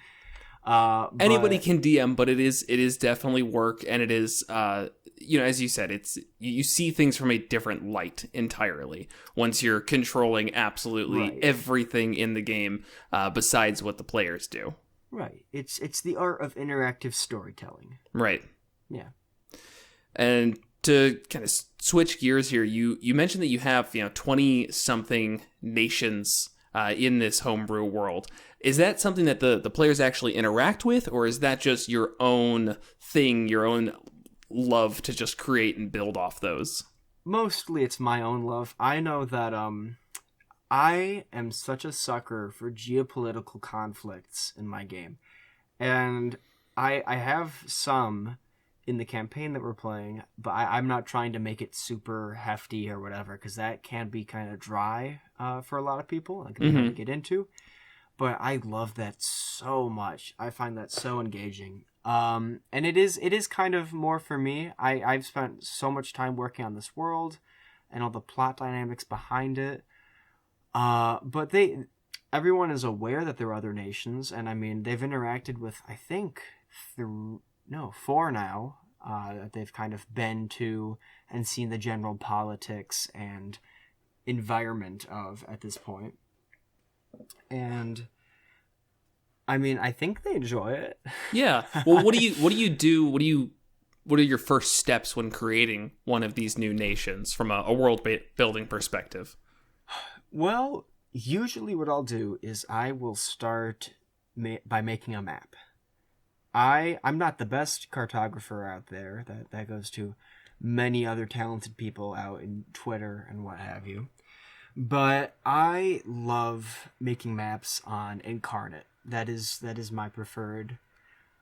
Anybody can DM, but it is definitely work, and it is, as you said, you see things from a different light entirely once you're controlling absolutely everything in the game, besides what the players do. Right. It's the art of interactive storytelling. Right. Yeah. And to kind of switch gears here, you mentioned that you have 20-something nations in this homebrew world. Is that something that the players actually interact with, or is that just your own thing, your own love to just create and build off those? Mostly it's my own love. I know that I am such a sucker for geopolitical conflicts in my game. And I have some in the campaign that we're playing, but I'm not trying to make it super hefty or whatever, because that can be kind of dry for a lot of people. It can be hard to get into. But I love that so much. I find that so engaging. And it is kind of more for me. I've spent so much time working on this world and all the plot dynamics behind it. But everyone is aware that there are other nations, and I mean, they've interacted with, I think, 4 now, that they've kind of been to and seen the general politics and environment of at this point. And I mean, I think they enjoy it. Yeah. Well, what do you do? What are your first steps when creating one of these new nations from a world building perspective? Well, usually what I'll do is I will start by making a map. I'm not the best cartographer out there. That goes to many other talented people out in Twitter and what have you. But I love making maps on Incarnate. That is my preferred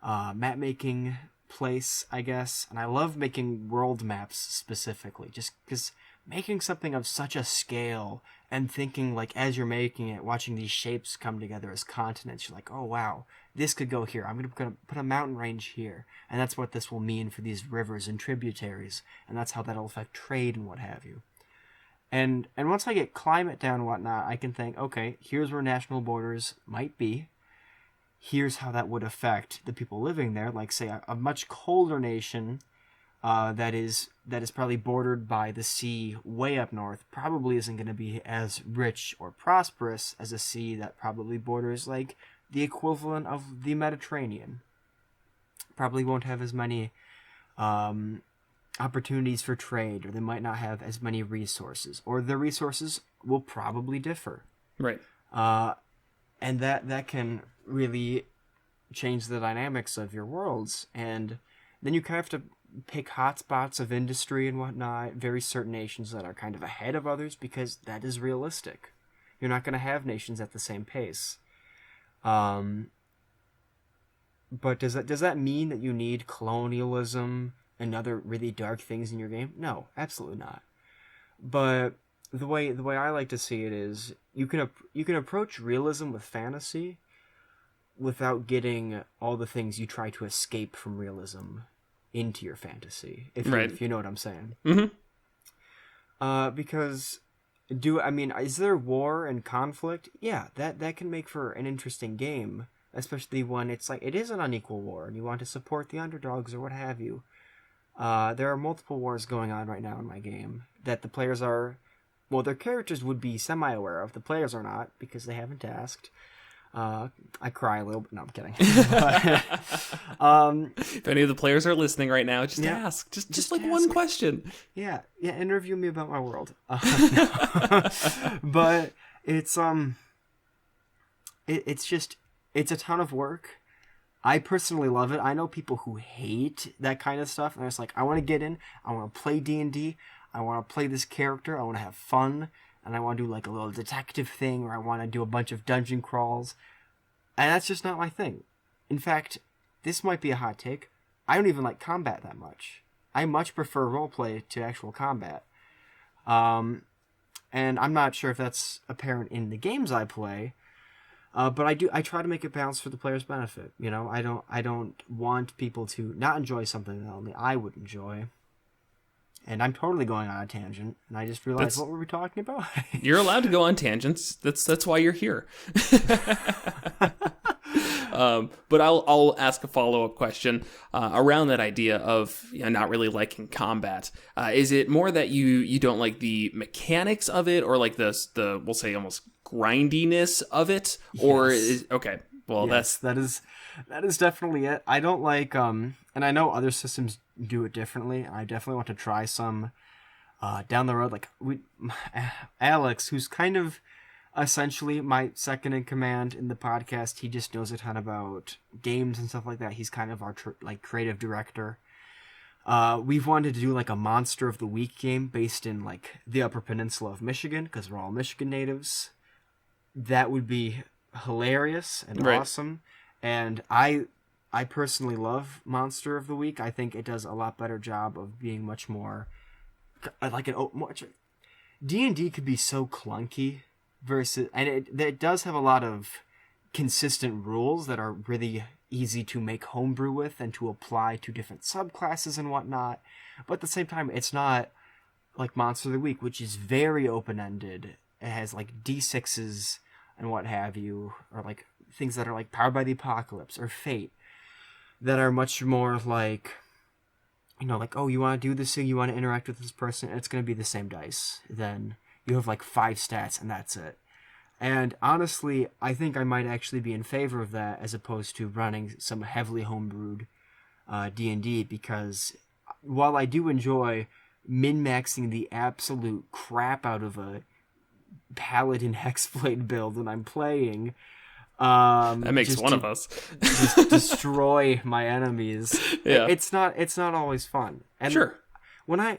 map making place, I guess. And I love making world maps specifically, just because making something of such a scale and thinking, like, as you're making it, watching these shapes come together as continents, you're like, oh wow, this could go here. I'm gonna put a mountain range here, and that's what this will mean for these rivers and tributaries, and that's how that'll affect trade and what have you. And once I get climate down and whatnot, I can think, okay, here's where national borders might be. Here's how that would affect the people living there. Like, say, a much colder nation that is probably bordered by the sea way up north probably isn't going to be as rich or prosperous as a sea that probably borders, like, the equivalent of the Mediterranean. Probably won't have as many opportunities for trade, or they might not have as many resources, or their resources will probably differ. Right. And that can really change the dynamics of your worlds. And then you kind of have to pick hotspots of industry and whatnot, very certain nations that are kind of ahead of others, because that is realistic. You're not going to have nations at the same pace. But does that mean that you need colonialism and other really dark things in your game? No, absolutely not. But the way I like to see it is you can approach realism with fantasy without getting all the things you try to escape from realism into your fantasy, if you know what I'm saying. Mm-hmm. Because is there war and conflict? Yeah, that can make for an interesting game, especially when it's like it is an unequal war and you want to support the underdogs or what have you. There are multiple wars going on right now in my game that the players are, well, their characters would be semi-aware of. The players are not, because they haven't asked. I cry a little bit. No, I'm kidding. If any of the players are listening right now, just ask. Just like ask. One question. Yeah, interview me about my world. But it's a ton of work. I personally love it. I know people who hate that kind of stuff, and it's like, I want to get in, I want to play D&D, I want to play this character, I want to have fun, and I want to do like a little detective thing, or I want to do a bunch of dungeon crawls, and that's just not my thing. In fact, this might be a hot take, I don't even like combat that much. I much prefer roleplay to actual combat. And I'm not sure if that's apparent in the games I play, but I try to make it balanced for the player's benefit. You know, I don't want people to not enjoy something that only I would enjoy. And I'm totally going on a tangent, and I just realized, what were we talking about? You're allowed to go on tangents. That's why you're here. But I'll ask a follow-up question around that idea of not really liking combat. Is it more that you don't like the mechanics of it, or like the we'll say almost grindiness of it? Or okay, well, yes, that is definitely it. I don't like and I know other systems do it differently, and I definitely want to try some down the road. Like Alex, who's kind of essentially my second in command in the podcast, he just knows a ton about games and stuff like that. He's kind of our creative director. We've wanted to do like a Monster of the Week game based in like the Upper Peninsula of Michigan, because we're all Michigan natives. That would be hilarious and awesome. And I personally love Monster of the Week. I think it does a lot better job of being much more like D&D could be so clunky versus, and it does have a lot of consistent rules that are really easy to make homebrew with and to apply to different subclasses and whatnot. But at the same time, it's not like Monster of the Week, which is very open-ended. It has like D6s and what have you, or like things that are like Powered by the Apocalypse or Fate, that are much more like, you know, like, oh, you want to do this thing, you want to interact with this person, and it's going to be the same dice. Then you have like 5 stats and that's it. And honestly, I think I might actually be in favor of that as opposed to running some heavily homebrewed D&D, because while I do enjoy min-maxing the absolute crap out of a Paladin Hexblade build when I'm playing, that makes one of us. Just destroy my enemies. Yeah. It's not always fun. And sure. When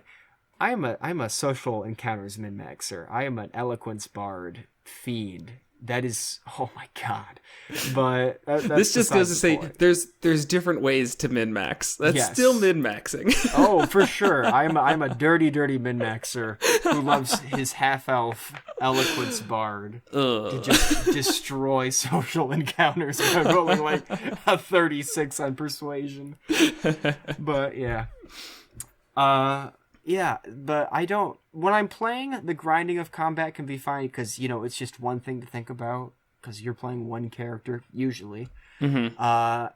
I'm a social encounters min-maxer. I am an eloquence bard fiend. That is, oh my god. But this just goes to say there's different ways to min-max. That's still min-maxing. Oh, for sure. I'm a dirty min-maxer who loves his half-elf eloquence bard to just destroy social encounters by rolling like a 36 on persuasion. But yeah. Yeah, but I don't... When I'm playing, the grinding of combat can be fine because, you know, it's just one thing to think about because you're playing one character, usually. Mm-hmm.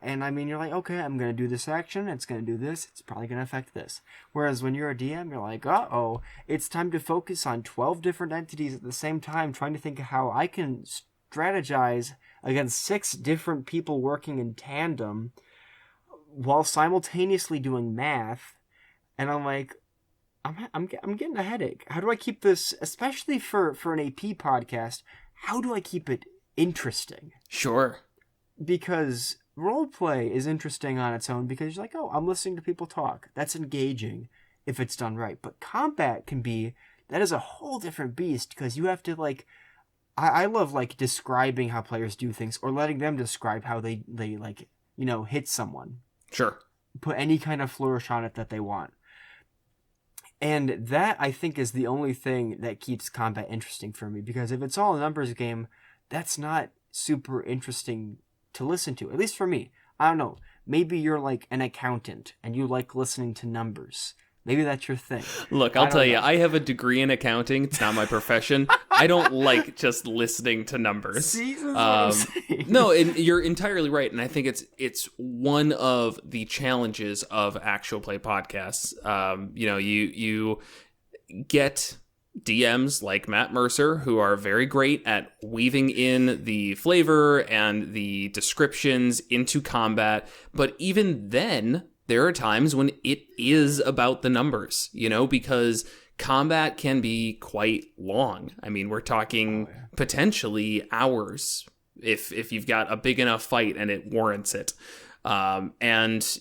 And, I mean, you're like, okay, I'm going to do this action, it's going to do this, it's probably going to affect this. Whereas when you're a DM, you're like, uh-oh, it's time to focus on 12 different entities at the same time, trying to think of how I can strategize against 6 different people working in tandem while simultaneously doing math. And I'm like... I'm getting a headache. How do I keep this, especially for an AP podcast, how do I keep it interesting? Sure. Because roleplay is interesting on its own because you're like, oh, I'm listening to people talk. That's engaging if it's done right. But combat that is a whole different beast because you have to like, I love like describing how players do things or letting them describe how they like, you know, hit someone. Sure. Put any kind of flourish on it that they want. And that, I think, is the only thing that keeps combat interesting for me. Because if it's all a numbers game, that's not super interesting to listen to. At least for me. I don't know. Maybe you're like an accountant and you like listening to numbers. Maybe that's your thing. Look, I'll tell you, I have a degree in accounting. It's not my profession. I don't like just listening to numbers. See, that's what I'm saying. No, and you're entirely right. And I think it's one of the challenges of actual play podcasts. You know, you get DMs like Matt Mercer who are very great at weaving in the flavor and the descriptions into combat. But even then... there are times when it is about the numbers, you know, because combat can be quite long. I mean, we're talking potentially hours if you've got a big enough fight and it warrants it. And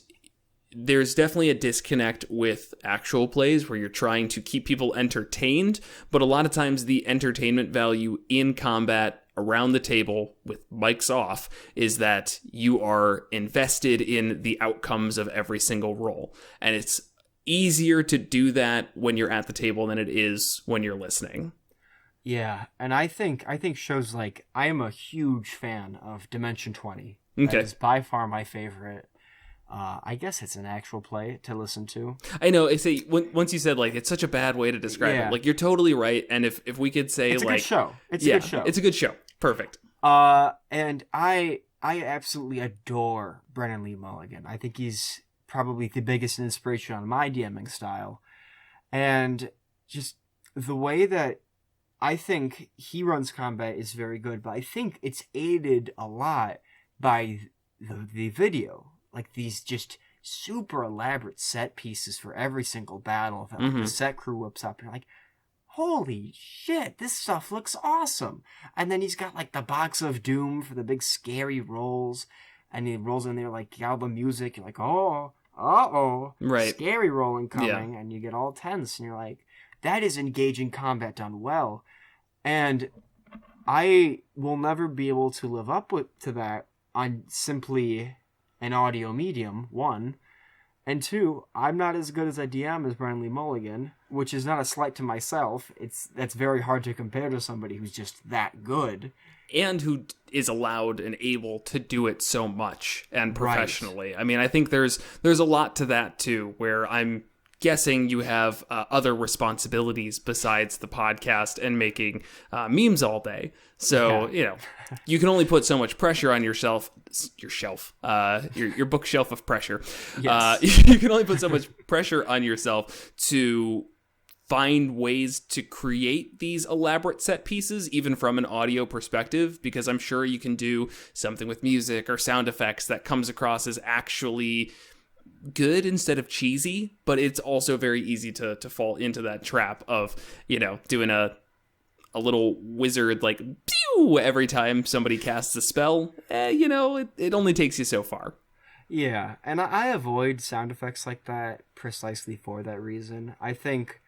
there's definitely a disconnect with actual plays where you're trying to keep people entertained, but a lot of times the entertainment value in combat around the table with mics off is that you are invested in the outcomes of every single roll. And it's easier to do that when you're at the table than it is when you're listening. Yeah, and I think shows like, I am a huge fan of Dimension 20. Okay. That is by far my favorite. I guess it's an actual play to listen to. I know. I say once you said like it's such a bad way to describe it. Like you're totally right. And if we could say it's like a good show. It's a good show. It's a good show. Perfect. And I absolutely adore Brennan Lee Mulligan. I think he's probably the biggest inspiration on my DMing style, and just the way that I think he runs combat is very good. But I think it's aided a lot by the video. Like these just super elaborate set pieces for every single battle that like, the set crew whips up. And you're like, holy shit, this stuff looks awesome. And then he's got like the box of doom for the big scary rolls. And he rolls in there like all the music. You're like, oh, Right. scary rolling coming, and you get all tense, and you're like, that is engaging combat done well. And I will never be able to live up to that on simply an audio medium, one. And two, I'm not as good as a DM as Brian Lee Mulligan, which is not a slight to myself. That's very hard to compare to somebody who's just that good. And who is allowed and able to do it so much and professionally. Right. I mean, I think there's a lot to that too, where I'm guessing you have other responsibilities besides the podcast and making memes all day. So, you can only put so much pressure on your bookshelf of pressure. Yes. You can only put so much pressure on yourself to find ways to create these elaborate set pieces, even from an audio perspective, because I'm sure you can do something with music or sound effects that comes across as actually good instead of cheesy, but it's also very easy to fall into that trap of, doing a little wizard like pew every time somebody casts a spell. It only takes you so far. Yeah, and I avoid sound effects like that precisely for that reason. I think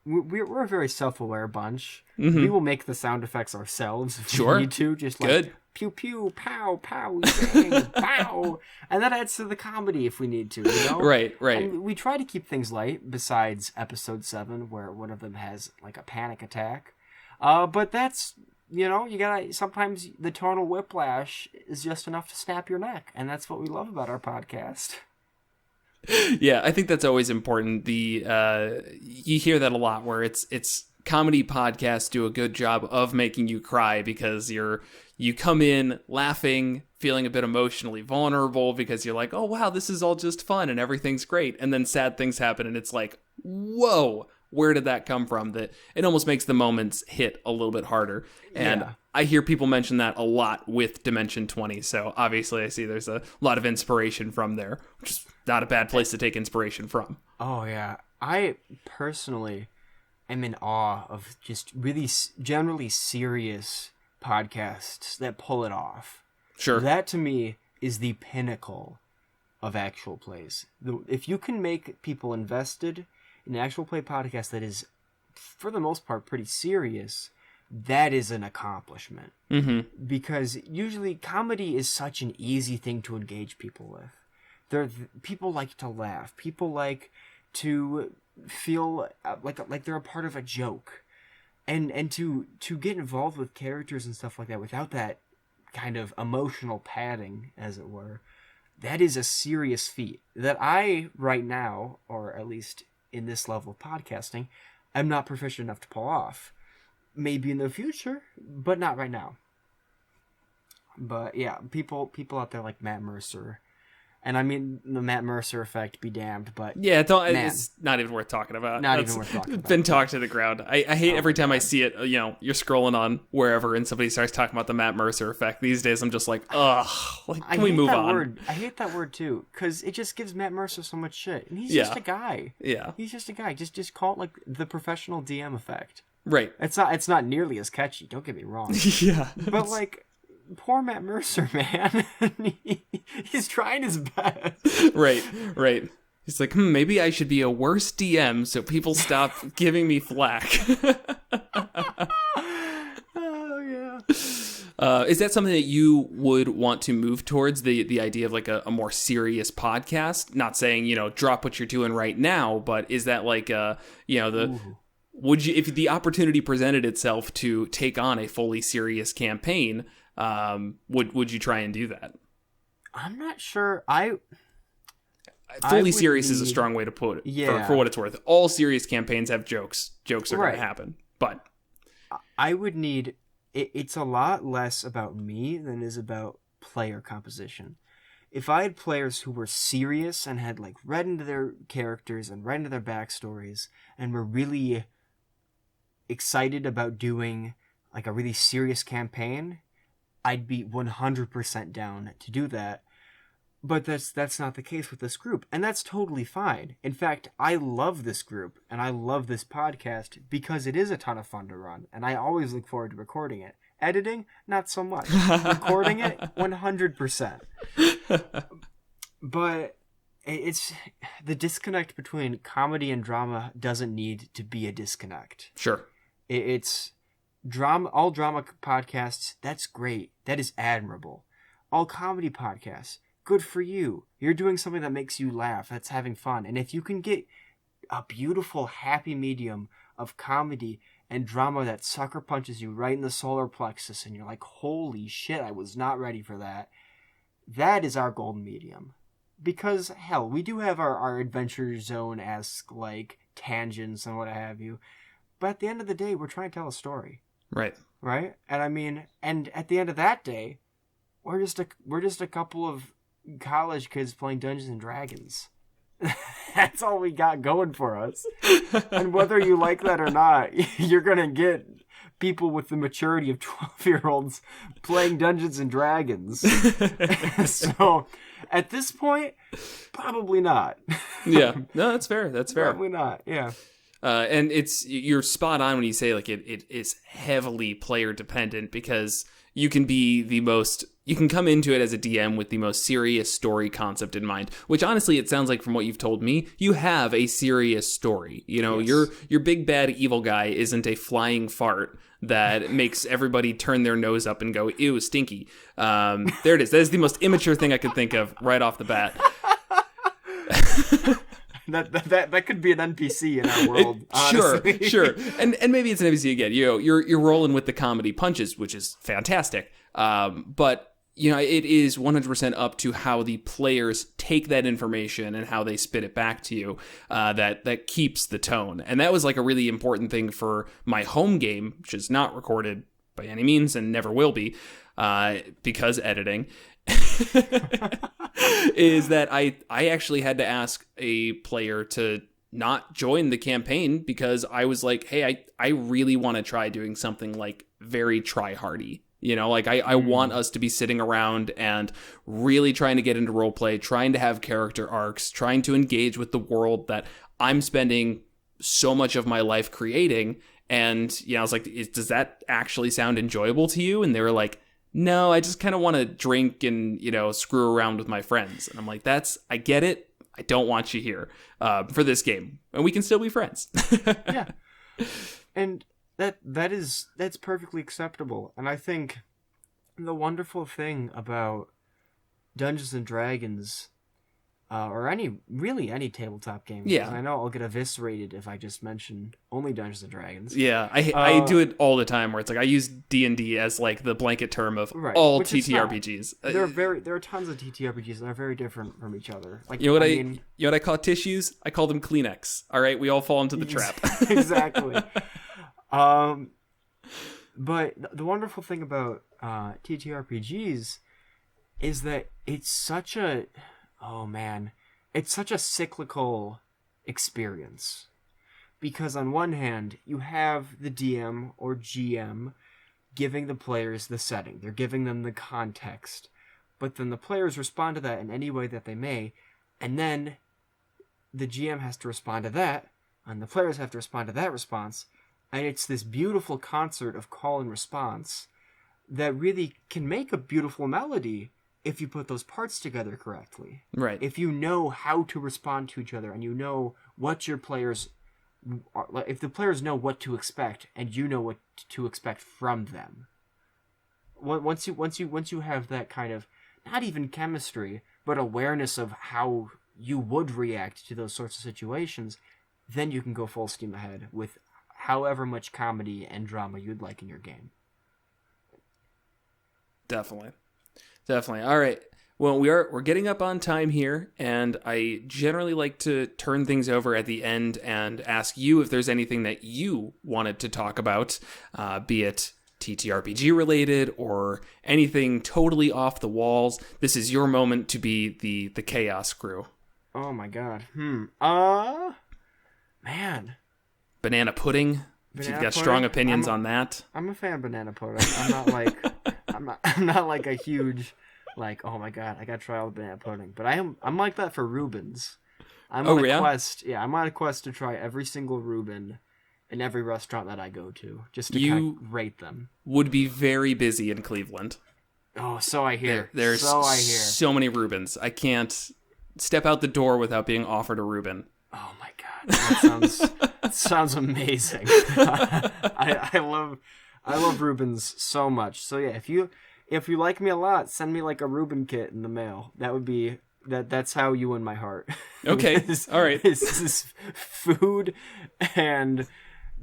we're a very self-aware bunch. Mm-hmm. We will make the sound effects ourselves if we need to. Just like good. Pew pew, pow pow, bang, pow, and that adds to the comedy if we need to. Right. And we try to keep things light. Besides episode 7, where one of them has like a panic attack. But that's you gotta sometimes the tonal whiplash is just enough to snap your neck, and that's what we love about our podcast. Yeah, I think that's always important. You hear that a lot where it's comedy podcasts do a good job of making you cry because you come in laughing, feeling a bit emotionally vulnerable because you're like, oh wow, this is all just fun and everything's great, and then sad things happen and it's like, whoa, where did that come from? That it almost makes the moments hit a little bit harder. And I hear people mention that a lot with Dimension 20, so obviously I see there's a lot of inspiration from there, which is not a bad place to take inspiration from. Oh yeah, I personally am in awe of just really generally serious podcasts that pull it off. Sure. That to me is the pinnacle of actual plays. If you can make people invested in an actual play podcast that is, for the most part, pretty serious, that is an accomplishment. Mm-hmm. Because usually comedy is such an easy thing to engage people with. People like to laugh. People like to feel like they're a part of a joke. And to get involved with characters and stuff like that without that kind of emotional padding, as it were, that is a serious feat that I, right now, or at least in this level of podcasting, I'm not proficient enough to pull off. Maybe in the future, but not right now. But yeah, people out there like Matt Mercer. And I mean, the Matt Mercer effect be damned, but... Yeah, it's not even worth talking about. Even worth talking about. It's been talked to the ground. I hate every time I see it, you're scrolling on wherever and somebody starts talking about the Matt Mercer effect. These days, I'm just like, ugh, can we move on? I hate that word, too, because it just gives Matt Mercer so much shit. And he's just a guy. Yeah. He's just a guy. Just call it, like, the professional DM effect. Right. It's not nearly as catchy, don't get me wrong. Yeah. But, like... Poor Matt Mercer, man. He's trying his best. Right. He's like, maybe I should be a worse DM so people stop giving me flack. Oh, yeah. Is that something that you would want to move towards, the idea of like a more serious podcast? Not saying, drop what you're doing right now, but is that like, would you, if the opportunity presented itself to take on a fully serious campaign, would you try and do that? I'm not sure. Fully serious is a strong way to put it. Yeah. For what it's worth, all serious campaigns have jokes. Jokes are going to happen, but I would need. It's a lot less about me than it is about player composition. If I had players who were serious and had like read into their characters and read into their backstories and were really excited about doing like a really serious campaign, I'd be 100% down to do that. But that's not the case with this group, and that's totally fine. In fact, I love this group, and I love this podcast because it is a ton of fun to run, and I always look forward to recording it. Editing, not so much. Recording it, 100%. But it's the disconnect between comedy and drama doesn't need to be a disconnect. Sure. It's drama. All drama podcasts, that's great. That is admirable. All comedy podcasts, good for you. You're doing something that makes you laugh. That's having fun. And if you can get a beautiful, happy medium of comedy and drama that sucker punches you right in the solar plexus, and you're like, holy shit, I was not ready for that. That is our golden medium. Because, hell, we do have our Adventure Zone-esque, like, tangents and what have you. But at the end of the day, we're trying to tell a story. Right. Right? And I mean, and at the end of that day, we're just a couple of college kids playing Dungeons and Dragons. That's all we got going for us. And whether you like that or not, you're going to get people with the maturity of 12-year-olds playing Dungeons and Dragons. So, at this point, probably not. Yeah. No, that's fair. That's fair. Probably not. Yeah. And you're spot on when you say like it is heavily player dependent, because you can come into it as a DM with the most serious story concept in mind, which honestly, it sounds like from what you've told me, you have a serious story. You know, Yes. your big bad evil guy isn't a flying fart that makes everybody turn their nose up and go, ew, stinky. There it is. That is the most immature thing I could think of right off the bat. That could be an NPC in our world. Sure. And maybe it's an NPC again. You know, you're rolling with the comedy punches, which is fantastic. But you know, it is 100% up to how the players take that information and how they spit it back to you. That keeps the tone, and that was like a really important thing for my home game, which is not recorded by any means and never will be, because editing. Is that I actually had to ask a player to not join the campaign because I was like, hey, I really want to try doing something like very try-hardy. You know, like I want us to be sitting around and really trying to get into roleplay, trying to have character arcs, trying to engage with the world that I'm spending so much of my life creating. And, you know, I was like, does that actually sound enjoyable to you? And they were like, no, I just kind of want to drink and, you know, screw around with my friends. And I'm like, I get it. I don't want you here for this game. And we can still be friends. Yeah. And that's perfectly acceptable. And I think the wonderful thing about Dungeons and Dragons, or any tabletop game. Yeah. I know I'll get eviscerated if I just mention only Dungeons and Dragons. Yeah, I do it all the time where it's like I use D&D as like the blanket term of all TTRPGs. There are tons of TTRPGs that are very different from each other. Like, you know what I call tissues? I call them Kleenex. All right, we all fall into the trap. Exactly. But the wonderful thing about TTRPGs is that it's such a cyclical experience. Because on one hand, you have the DM or GM giving the players the setting. They're giving them the context. But then the players respond to that in any way that they may. And then the GM has to respond to that. And the players have to respond to that response. And it's this beautiful concert of call and response that really can make a beautiful melody if you put those parts together correctly. Right. If you know how to respond to each other and you know what your players are, if the players know what to expect and you know what to expect from them. Once you have that kind of, not even chemistry, but awareness of how you would react to those sorts of situations, then you can go full steam ahead with however much comedy and drama you'd like in your game. Definitely. All right. Well, we're getting up on time here, and I generally like to turn things over at the end and ask you if there's anything that you wanted to talk about, be it TTRPG related or anything totally off the walls. This is your moment to be the chaos crew. Oh my god. Man. Banana pudding. If you've got strong opinions on that. I'm a fan of banana pudding. I'm not like I'm not like a huge like, oh my god, I gotta try all the banana pudding. But I'm like that for Ruebens. I'm on a quest. Yeah, I'm on a quest to try every single Reuben in every restaurant that I go to, just to kind of rate them. Would be very busy in Cleveland. Oh, so I hear. There's so many Reubens. I can't. Step out the door without being offered a Reuben. Oh my god, that sounds amazing. I love Ruebens so much. So yeah, if you like me a lot, send me like a Reuben kit in the mail. That would be that's how you win my heart. Okay, all right. This food and.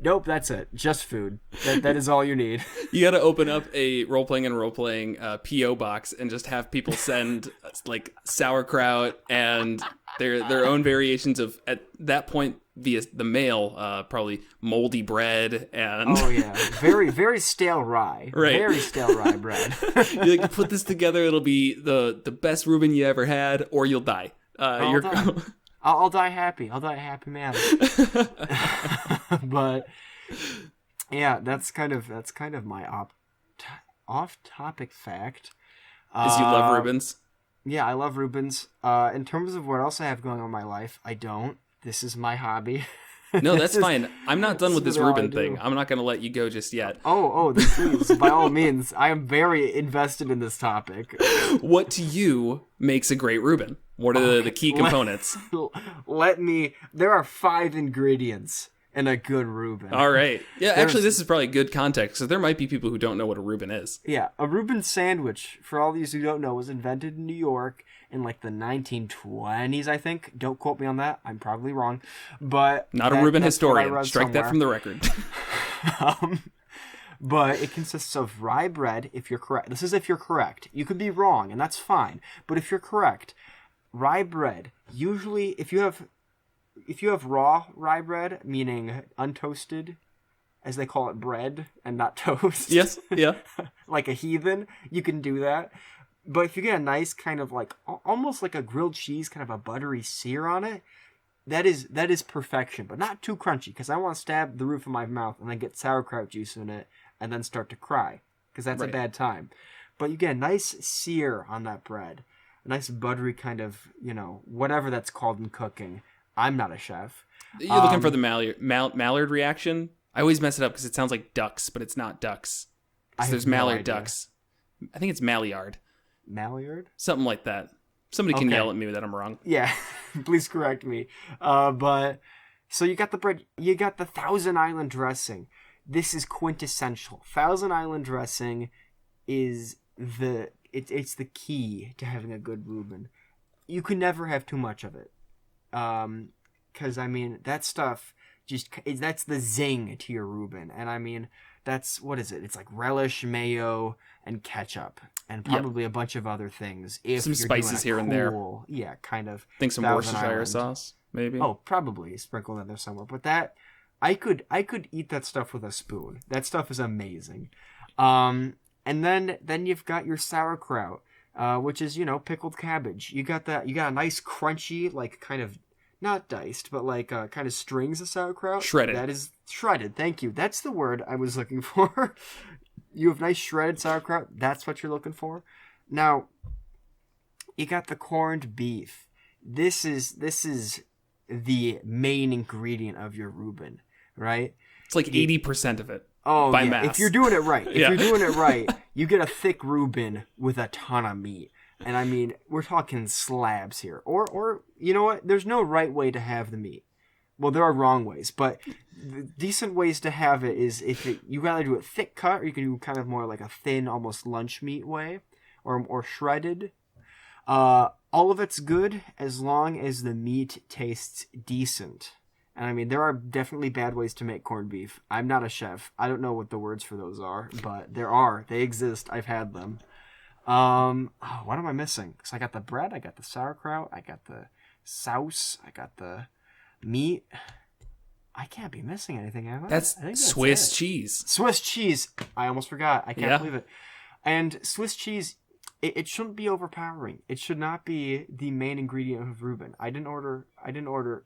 Nope, that's it. Just food. That is all you need. You got to open up a role-playing P.O. box and just have people send like sauerkraut and their own variations of, at that point, via the mail, probably moldy bread and... Oh, yeah. Very, very stale rye. Right. Very stale rye bread. You like, put this together, it'll be the best Reuben you ever had, or you'll die. I'll die happy. I'll die a happy man. But yeah, that's kind of my off-topic fact. Is you love Ruebens? Yeah, I love Ruebens. In terms of what else I have going on in my life, I don't. This is my hobby. No, that's fine. I'm not done with this Reuben thing. I'm not going to let you go just yet. Oh, then please, by all means. I am very invested in this topic. What to you makes a great Reuben? What are the key components? There are 5 ingredients in a good Reuben. All right. Yeah, actually, this is probably good context, because there might be people who don't know what a Reuben is. Yeah, a Reuben sandwich, for all these who don't know, was invented in New York in like the 1920s, I think. Don't quote me on that. I'm probably wrong. But not a Reuben historian. Strike that from the record. But it consists of rye bread, if you're correct. This is if you're correct. You could be wrong, and that's fine. But if you're correct, rye bread, usually if you have raw rye bread, meaning untoasted, as they call it, bread and not toast. Yes, yeah. Like a heathen, you can do that. But if you get a nice kind of like, almost like a grilled cheese, kind of a buttery sear on it, that is perfection. But not too crunchy, because I want to stab the roof of my mouth and then get sauerkraut juice in it and then start to cry, because that's right. A bad time. But you get a nice sear on that bread. A nice buttery kind of, whatever that's called in cooking. I'm not a chef. You're looking for the Mallard reaction? I always mess it up because it sounds like ducks, but it's not ducks. Because there's Mallard ducks. I think it's Maillard. Maillard? Something like that. Somebody can yell at me that I'm wrong. Yeah, please correct me. But so you got the bread, you got the Thousand Island dressing. This is quintessential. Thousand Island dressing is it's the key to having a good Reuben. You can never have too much of it. Because that stuff that's the zing to your Reuben. And that's, what is it? It's like relish, mayo, and ketchup, and probably a bunch of other things. If some spices here and there. Yeah, kind of. I think some Worcestershire sauce, maybe. Oh, probably sprinkled in there somewhere. But that, I could eat that stuff with a spoon. That stuff is amazing. And then you've got your sauerkraut, which is, pickled cabbage. You got a nice crunchy, like kind of, not diced, but like kind of strings of sauerkraut. Shredded. That is shredded. Thank you. That's the word I was looking for. You have nice shredded sauerkraut. That's what you're looking for. Now, you got the corned beef. This is the main ingredient of your Reuben, right? It's like 80% of it. Oh, by yeah. mass. If you're doing it right, you get a thick Reuben with a ton of meat. And we're talking slabs here. Or you know what? There's no right way to have the meat. Well, there are wrong ways, but the decent ways to have it is you gotta do it thick cut, or you can do kind of more like a thin, almost lunch meat way, or shredded. All of it's good as long as the meat tastes decent. And there are definitely bad ways to make corned beef. I'm not a chef. I don't know what the words for those are, but there are. They exist. I've had them. What am I missing? Because I got the bread, I got the sauerkraut, I got the sauce, I got the meat. I can't be missing anything, am I? That's Swiss cheese. Swiss cheese. I almost forgot. I can't believe it. And Swiss cheese, it shouldn't be overpowering. It should not be the main ingredient of Reuben. I didn't order,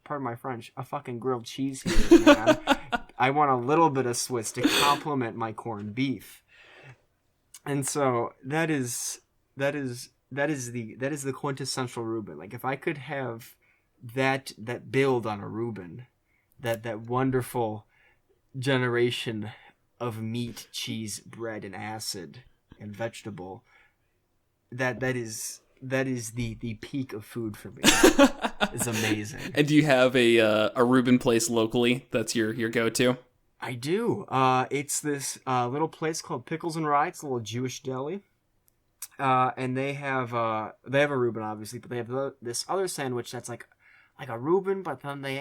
pardon my French, a fucking grilled cheese here, man. I want a little bit of Swiss to complement my corned beef. And so that is the quintessential Reuben. Like, if I could have that build on a Reuben, that wonderful generation of meat, cheese, bread, and acid and vegetable, that is that is the peak of food for me. It's amazing. And do you have a Reuben place locally that's your go-to? I do. It's this little place called Pickles and Rye. It's a little Jewish deli. And they have a Reuben, obviously, but they have this other sandwich that's like a Reuben, but then they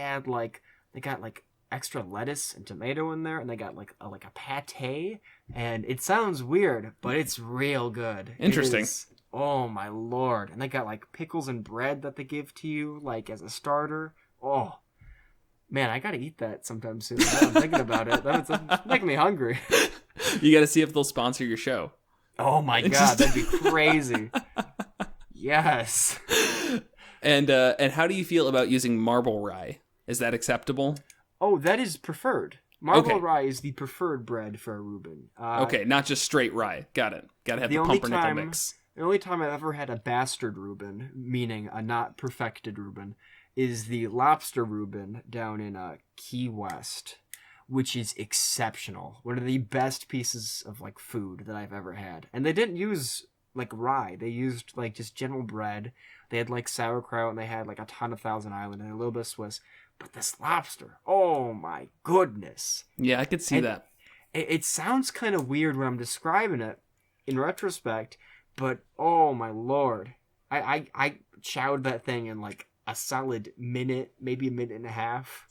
got like extra lettuce and tomato in there, and they got like a pate, and it sounds weird, but it's real good. Interesting. Oh my lord. And they got like pickles and bread that they give to you like as a starter. Oh man, I gotta eat that sometime soon. Now I'm thinking about it. That's making me hungry. You gotta see if they'll sponsor your show. Oh my god, that'd be crazy. Yes. And how do you feel about using marble rye? Is that acceptable? Oh, that is preferred. Marble rye is the preferred bread for a Reuben. Okay, not just straight rye. Got it. Gotta have the pumpernickel mix. The only time I've ever had a bastard Reuben, meaning a not perfected Reuben, is the lobster Reuben down in Key West, which is exceptional. One of the best pieces of like food that I've ever had. And they didn't use like rye. They used like just general bread. They had like sauerkraut, and they had like a ton of Thousand Island and a little bit of Swiss. But this lobster, oh my goodness. Yeah, I could see that. It sounds kind of weird when I'm describing it in retrospect, but oh my lord. I chowed that thing in like a solid minute, maybe a minute and a half.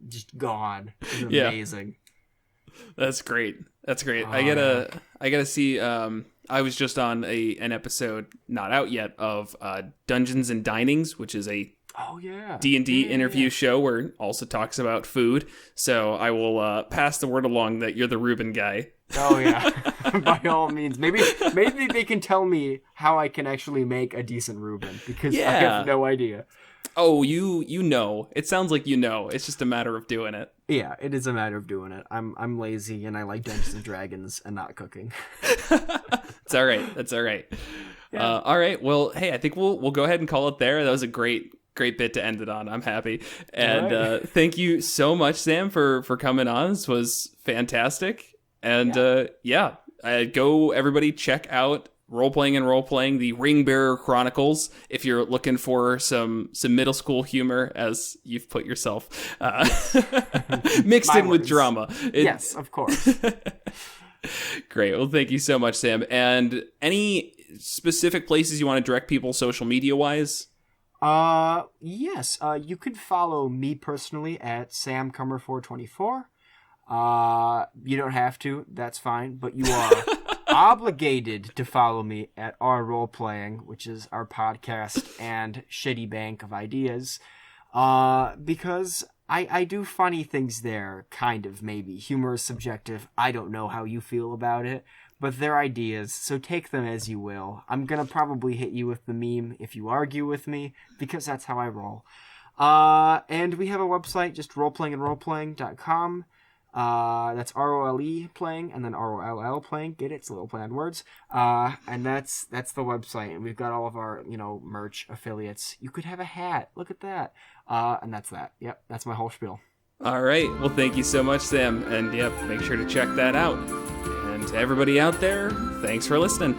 Just gone. It was amazing. That's great. That's great. Oh, I gotta see. I was just on an episode not out yet of Dungeons and Dinings, which is a D&D interview show where it also talks about food. So I will pass the word along that you're the Reuben guy. Oh yeah, by all means. Maybe they can tell me how I can actually make a decent Reuben, because I have no idea. Oh, you know. It sounds like you know. It's just a matter of doing it. Yeah, it is a matter of doing it. I'm lazy, and I like Dungeons and Dragons and not cooking. It's all right. That's all right. Yeah. All right. Well, hey, I think we'll go ahead and call it there. That was a great bit to end it on. I'm happy. And thank you so much, Sam, for coming on. This was fantastic. And go everybody check out Role-Playing and Role-Playing, the Ring Bearer Chronicles, if you're looking for some middle school humor, as you've put yourself, mixed in with drama. Yes, of course. Great. Well, thank you so much, Sam. And any specific places you want to direct people social media-wise? Yes. You could follow me personally at Sam Cummerford24. You don't have to. That's fine. But you are obligated to follow me at Our Role Playing, which is our podcast and shitty bank of ideas. Because I do funny things there, kind of, maybe. Humor is subjective. I don't know how you feel about it, but they're ideas, so take them as you will. I'm gonna probably hit you with the meme if you argue with me, because that's how I roll. And we have a website, just roleplayingandroleplaying.com. That's ROLE playing, and then ROLL playing. Get it? It's a little play on words. And that's the website, and we've got all of our, merch affiliates. You could have a hat. Look at that. And that's that. Yep, that's my whole spiel. All right. Well, thank you so much, Sam. And make sure to check that out. And to everybody out there, thanks for listening.